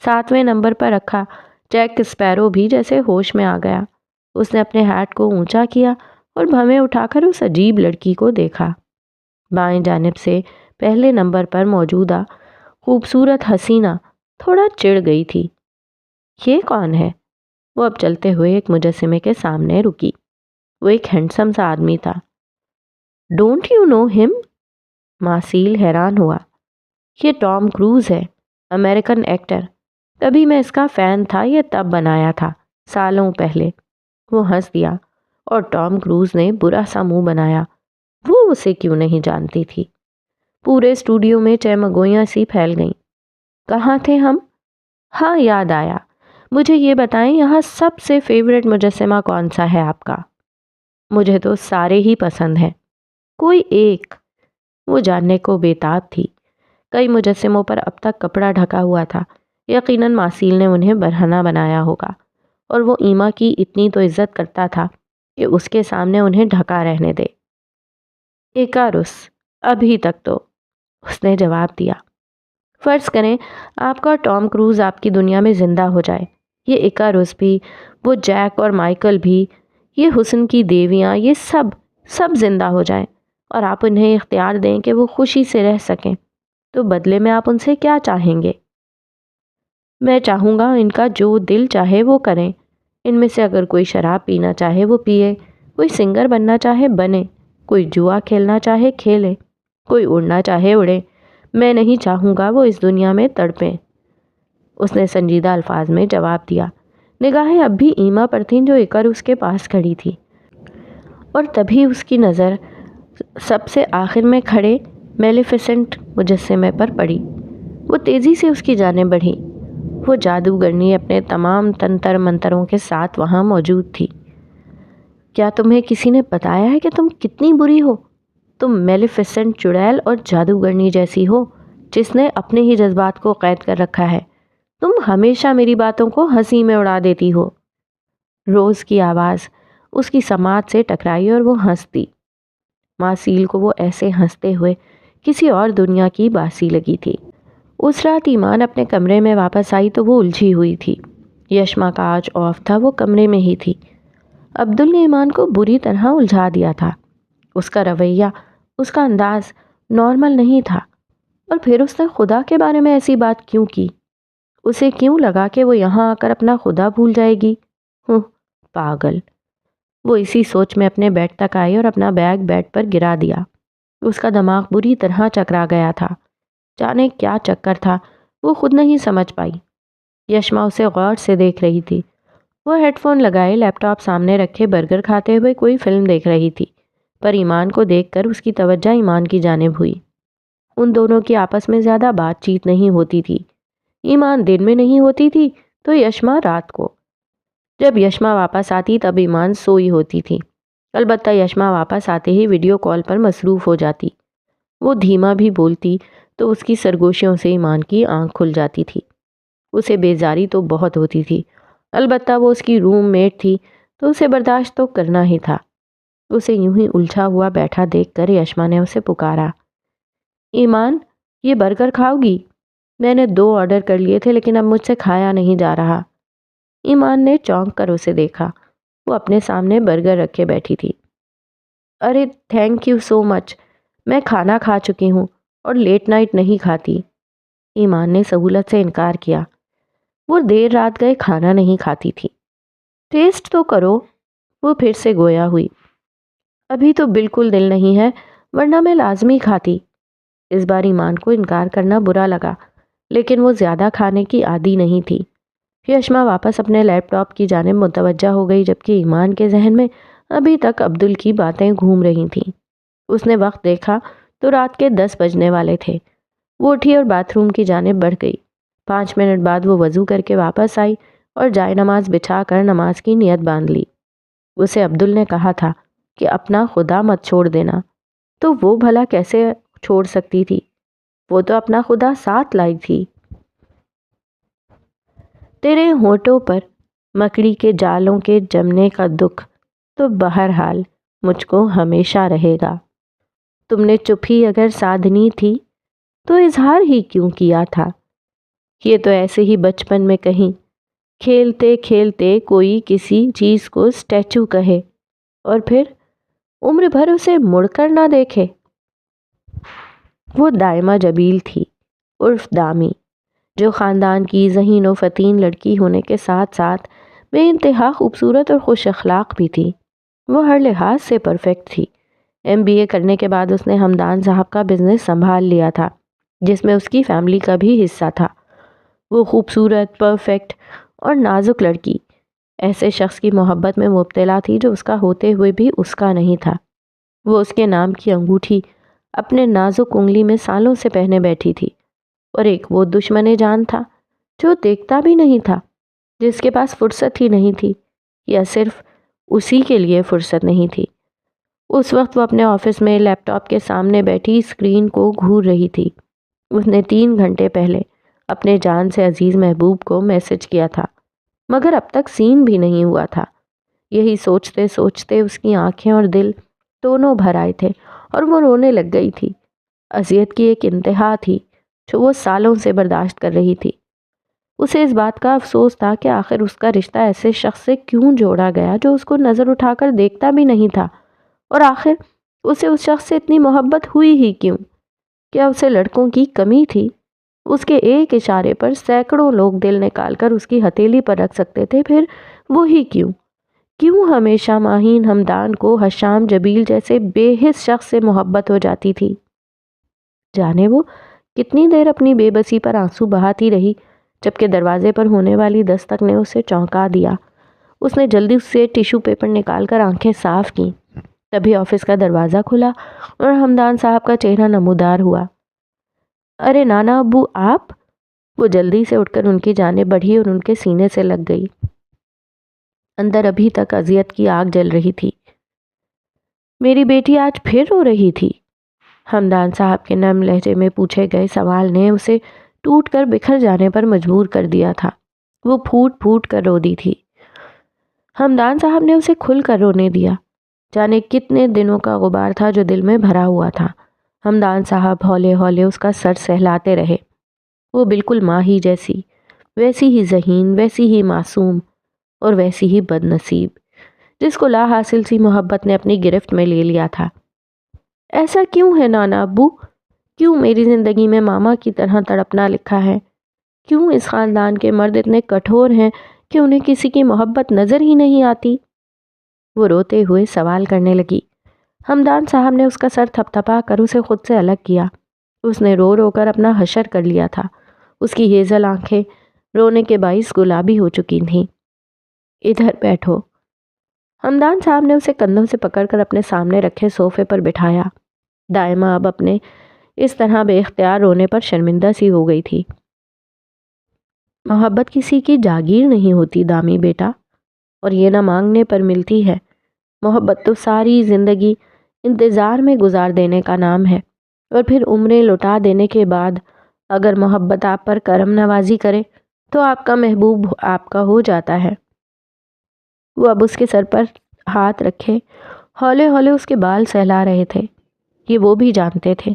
7ویں نمبر پر رکھا جیک اسپیرو بھی جیسے ہوش میں آ گیا۔ اس نے اپنے ہیٹ کو اونچا کیا اور بھویں اٹھا کر اس عجیب لڑکی کو دیکھا۔ بائیں جانب سے پہلے نمبر پر موجودہ خوبصورت حسینہ تھوڑا چڑ گئی تھی۔ یہ کون ہے؟ وہ اب چلتے ہوئے ایک مجسمے کے سامنے رکی۔ وہ ایک ہینڈسم سا آدمی تھا۔ ڈونٹ یو نو ہم؟ ماسیل حیران ہوا۔ یہ ٹام کروز ہے، امریکن ایکٹر۔ کبھی میں اس کا فین تھا، یہ تب بنایا تھا، سالوں پہلے۔ وہ ہنس دیا اور ٹام کروز نے برا سا منہ بنایا۔ وہ اسے کیوں نہیں جانتی تھی؟ پورے اسٹوڈیو میں چہمگوئیاں سی پھیل گئیں۔ کہاں تھے ہم؟ ہاں، یاد آیا۔ مجھے یہ بتائیں یہاں سب سے فیورٹ مجسمہ کون سا ہے آپ کا؟ مجھے تو سارے ہی پسند ہیں۔ کوئی ایک؟ وہ جاننے کو بےتاب تھی۔ کئی مجسموں پر اب تک کپڑا ڈھکا ہوا تھا، یقیناً ماسیل نے انہیں برہنہ بنایا ہوگا، اور وہ ایما کی اتنی تو عزت کرتا تھا کہ اس کے سامنے انہیں ڈھکا رہنے دے۔ ایکاروس، ابھی تک تو، اس نے جواب دیا۔ فرض کریں آپ کا ٹام کروز آپ کی دنیا میں زندہ ہو جائے، یہ ایکاروس بھی، وہ جیک اور مائیکل بھی، یہ حسن کی دیویاں، یہ سب زندہ ہو جائیں، اور آپ انہیں اختیار دیں کہ وہ خوشی سے رہ سکیں، تو بدلے میں آپ ان سے کیا چاہیں گے؟ میں چاہوں گا ان کا جو دل چاہے وہ کریں۔ ان میں سے اگر کوئی شراب پینا چاہے وہ پیے، کوئی سنگر بننا چاہے بنے، کوئی جوا کھیلنا چاہے کھیلے، کوئی اڑنا چاہے اڑے۔ میں نہیں چاہوں گا وہ اس دنیا میں تڑپیں۔ اس نے سنجیدہ الفاظ میں جواب دیا۔ نگاہیں اب بھی ایما پر تھیں جو ایکاروس کے پاس کھڑی تھی، اور تبھی اس کی نظر سب سے آخر میں کھڑے میلیفیسنٹ مجسمے پر پڑی۔ وہ تیزی سے اس کی جانب بڑھی۔ وہ جادوگرنی اپنے تمام تنتر منتروں کے ساتھ وہاں موجود تھی۔ کیا تمہیں کسی نے بتایا ہے کہ تم کتنی بری ہو؟ تم میلیفیسنٹ چڑیل اور جادوگرنی جیسی ہو جس نے اپنے ہی جذبات کو قید کر رکھا ہے۔ تم ہمیشہ میری باتوں کو ہنسی میں اڑا دیتی ہو۔ روز کی آواز اس کی سماعت سے ٹکرائی اور وہ ہنس دی۔ ماں سیل کو وہ ایسے ہنستے ہوئے کسی اور دنیا کی باسی لگی تھی۔ اس رات ایمان اپنے کمرے میں واپس آئی تو وہ الجھی ہوئی تھی۔ یشما کا آج آف تھا، وہ کمرے میں ہی تھی۔ عبدل نے ایمان کو بری طرح الجھا دیا تھا۔ اس کا رویہ، اس کا انداز نارمل نہیں تھا، اور پھر اس نے خدا کے بارے میں ایسی بات کیوں کی؟ اسے کیوں لگا کہ وہ یہاں آ کر اپنا خدا بھول جائے گی؟ پاگل۔ وہ اسی سوچ میں اپنے بیڈ تک آئی اور اپنا بیگ بیڈ پر گرا دیا۔ اس کا دماغ بری طرح چکرا گیا تھا۔ جانے کیا چکر تھا، وہ خود نہیں سمجھ پائی۔ یشما اسے غور سے دیکھ رہی تھی۔ وہ ہیڈ فون لگائے لیپ ٹاپ سامنے رکھے برگر کھاتے ہوئے کوئی فلم دیکھ رہی تھی، پر ایمان کو دیکھ کر اس کی توجہ ایمان کی جانب ہوئی۔ ان دونوں کی آپس میں زیادہ بات چیت نہیں ہوتی تھی۔ ایمان دن میں نہیں ہوتی تھی تو یشما رات کو۔ جب یشما واپس آتی تب ایمان سوئی ہوتی تھی۔ البتہ یشما واپس آتے ہی ویڈیو کال پر مصروف ہو جاتی۔ وہ دھیما بھی بولتی تو اس کی سرگوشیوں سے ایمان کی آنکھ کھل جاتی تھی۔ اسے بیزاری تو بہت ہوتی تھی، البتہ وہ اس کی روم میٹ تھی تو اسے برداشت تو کرنا ہی تھا۔ اسے یوں ہی الجھا ہوا بیٹھا دیکھ کر یشما نے اسے پکارا، ایمان یہ برگر کھاؤ گی؟ میں نے 2 آرڈر کر لیے تھے لیکن اب مجھ سے کھایا نہیں جا رہا۔ ایمان نے چونک کر اسے دیکھا۔ وہ اپنے سامنے برگر رکھے بیٹھی تھی۔ ارے تھینک یو سو مچ، میں کھانا کھا چکی ہوں اور لیٹ نائٹ نہیں کھاتی۔ ایمان نے سہولت سے انکار کیا۔ وہ دیر رات گئے کھانا نہیں کھاتی تھی۔ ٹیسٹ تو کرو، وہ پھر سے گویا ہوئی۔ ابھی تو بالکل دل نہیں ہے، ورنہ میں لازمی کھاتی۔ اس بار ایمان کو انکار کرنا برا لگا، لیکن وہ زیادہ کھانے کی عادی نہیں تھی۔ یشما واپس اپنے لیپ ٹاپ کی جانب متوجہ ہو گئی، جبکہ ایمان کے ذہن میں ابھی تک عبدل کی باتیں گھوم رہی تھیں۔ اس نے وقت دیکھا تو رات کے 10 بجنے والے تھے۔ وہ اٹھی اور باتھ روم کی جانب بڑھ گئی۔ 5 منٹ بعد وہ وضو کر کے واپس آئی اور جائے نماز بچھا کر نماز کی نیت باندھ لی۔ اسے عبدل نے کہا تھا کہ اپنا خدا مت چھوڑ دینا، تو وہ بھلا کیسے چھوڑ سکتی تھی؟ وہ تو اپنا خدا ساتھ لائی تھی۔ تیرے ہونٹوں پر مکڑی کے جالوں کے جمنے کا دکھ تو بہرحال مجھ کو ہمیشہ رہے گا۔ تم نے چپ ہی اگر سادھنی تھی تو اظہار ہی کیوں کیا تھا؟ یہ تو ایسے ہی بچپن میں کہیں کھیلتے کھیلتے کوئی کسی چیز کو اسٹیچو کہے اور پھر عمر بھر اسے مڑ کر نہ دیکھے۔ وہ دائمہ جبیل تھی، عرف دامی، جو خاندان کی ذہین و فتین لڑکی ہونے کے ساتھ ساتھ بے انتہا خوبصورت اور خوش اخلاق بھی تھی۔ وہ ہر لحاظ سے پرفیکٹ تھی۔ MBA کرنے کے بعد اس نے ہمدان صاحب کا بزنس سنبھال لیا تھا، جس میں اس کی فیملی کا بھی حصہ تھا۔ وہ خوبصورت، پرفیکٹ اور نازک لڑکی ایسے شخص کی محبت میں مبتلا تھی جو اس کا ہوتے ہوئے بھی اس کا نہیں تھا۔ وہ اس کے نام کی انگوٹھی اپنے نازک انگلی میں سالوں سے پہنے بیٹھی تھی، اور ایک وہ دشمن جان تھا جو دیکھتا بھی نہیں تھا، جس کے پاس فرصت ہی نہیں تھی، یا صرف اسی کے لیے فرصت نہیں تھی۔ اس وقت وہ اپنے آفس میں لیپ ٹاپ کے سامنے بیٹھی اسکرین کو گھور رہی تھی۔ اس نے 3 گھنٹے پہلے اپنے جان سے عزیز محبوب کو میسج کیا تھا، مگر اب تک سین بھی نہیں ہوا تھا۔ یہی سوچتے سوچتے اس کی آنکھیں اور دل دونوں بھر آئے تھے اور وہ رونے لگ گئی تھی۔ اذیت کی ایک انتہا تھی جو وہ سالوں سے برداشت کر رہی تھی۔ اسے اس بات کا افسوس تھا کہ آخر اس کا رشتہ ایسے شخص سے کیوں جوڑا گیا جو اس کو نظر اٹھا کر دیکھتا بھی نہیں تھا، اور آخر اسے اس شخص سے اتنی محبت ہوئی ہی کیوں؟ کیا اسے لڑکوں کی کمی تھی؟ اس کے ایک اشارے پر سینکڑوں لوگ دل نکال کر اس کی ہتھیلی پر رکھ سکتے تھے، پھر وہی کیوں ہمیشہ ماہین ہمدان کو حشام جبیل جیسے بے حس شخص سے محبت ہو جاتی تھی؟ جانے وہ کتنی دیر اپنی بے بسی پر آنسو بہاتی رہی، جبکہ دروازے پر ہونے والی دستک نے اسے چونکا دیا۔ اس نے جلدی سے ٹیشو پیپر نکال کر آنکھیں صاف کیں۔ تبھی آفس کا دروازہ کھلا اور ہمدان صاحب کا چہرہ نمودار ہوا۔ ارے نانا ابو آپ؟ وہ جلدی سے اٹھ کر ان کی جانب بڑھی اور ان کے سینے سے لگ گئی۔ اندر ابھی تک اذیت کی آگ جل رہی تھی۔ میری بیٹی آج پھر رو رہی تھی؟ ہمدان صاحب کے نرم لہجے میں پوچھے گئے سوال نے اسے ٹوٹ کر بکھر جانے پر مجبور کر دیا تھا۔ وہ پھوٹ پھوٹ کر رو دی تھی۔ ہمدان صاحب نے اسے کھل کر رونے دیا۔ جانے کتنے دنوں کا غبار تھا جو دل میں بھرا ہوا تھا۔ ہمدان صاحب ہولے ہولے اس کا سر سہلاتے رہے۔ وہ بالکل ماں ہی جیسی، ویسی ہی ذہین، ویسی ہی معصوم اور ویسی ہی بد نصیب، جس کو لا حاصل سی محبت نے اپنی گرفت میں لے لیا تھا۔ ایسا کیوں ہے نانا ابو؟ کیوں میری زندگی میں ماما کی طرح تڑپنا لکھا ہے؟ کیوں اس خاندان کے مرد اتنے کٹھور ہیں کہ انہیں کسی کی محبت نظر ہی نہیں آتی؟ وہ روتے ہوئے سوال کرنے لگی۔ ہمدان صاحب نے اس کا سر تھپ تھپا کر اسے خود سے الگ کیا۔ اس نے رو رو کر اپنا حشر کر لیا تھا۔ اس کی ہیزل آنکھیں رونے کے باعث گلابی ہو چکی تھیں۔ ادھر بیٹھو۔ ہمدان صاحب نے اسے کندھوں سے پکڑ کر اپنے سامنے رکھے صوفے پر بٹھایا۔ دائمہ اب اپنے اس طرح بے اختیار رونے پر شرمندہ سی ہو گئی تھی۔ محبت کسی کی جاگیر نہیں ہوتی دامی بیٹا، اور یہ نہ مانگنے پر ملتی ہے۔ محبت تو ساری زندگی انتظار میں گزار دینے کا نام ہے، اور پھر عمریں لٹا دینے کے بعد اگر محبت آپ پر کرم نوازی کرے تو آپ کا محبوب آپ کا ہو جاتا ہے۔ وہ اب اس کے سر پر ہاتھ رکھے ہولے ہولے اس کے بال سہلا رہے تھے۔ یہ وہ بھی جانتے تھے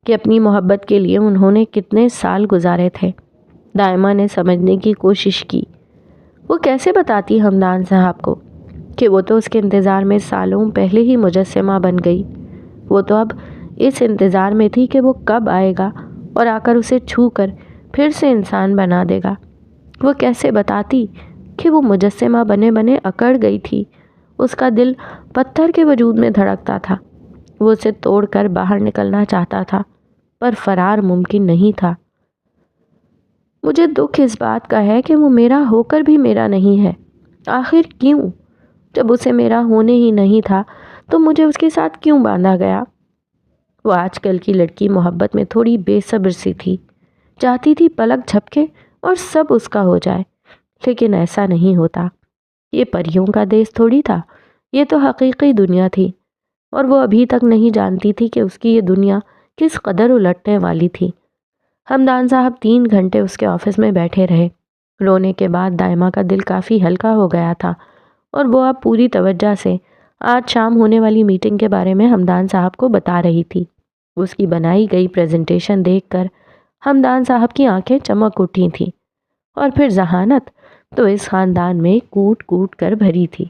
کہ اپنی محبت کے لیے انہوں نے کتنے سال گزارے تھے۔ دائمہ نے سمجھنے کی کوشش کی۔ وہ کیسے بتاتی ہمدان صاحب کو کہ وہ تو اس کے انتظار میں سالوں پہلے ہی مجسمہ بن گئی۔ وہ تو اب اس انتظار میں تھی کہ وہ کب آئے گا اور آ کر اسے چھو کر پھر سے انسان بنا دے گا۔ وہ کیسے بتاتی کہ وہ مجسمہ بنے بنے اکڑ گئی تھی۔ اس کا دل پتھر کے وجود میں دھڑکتا تھا۔ وہ اسے توڑ کر باہر نکلنا چاہتا تھا، پر فرار ممکن نہیں تھا۔ مجھے دکھ اس بات کا ہے کہ وہ میرا ہو کر بھی میرا نہیں ہے۔ آخر کیوں؟ جب اسے میرا ہونے ہی نہیں تھا تو مجھے اس کے ساتھ کیوں باندھا گیا؟ وہ آج کل کی لڑکی محبت میں تھوڑی بے صبر سی تھی، چاہتی تھی پلک جھپکے اور سب اس کا ہو جائے، لیکن ایسا نہیں ہوتا۔ یہ پریوں کا دیس تھوڑی تھا، یہ تو حقیقی دنیا تھی، اور وہ ابھی تک نہیں جانتی تھی کہ اس کی یہ دنیا کس قدر الٹنے والی تھی۔ ہمدان صاحب 3 گھنٹے اس کے آفس میں بیٹھے رہے۔ رونے کے بعد دائمہ کا دل کافی ہلکا ہو گیا تھا، اور وہ اب پوری توجہ سے آج شام ہونے والی میٹنگ کے بارے میں ہمدان صاحب کو بتا رہی تھی۔ اس کی بنائی گئی پریزنٹیشن دیکھ کر ہمدان صاحب کی آنکھیں چمک اٹھی تھیں، اور پھر ذہانت تو اس خاندان میں کوٹ کوٹ کر بھری تھی۔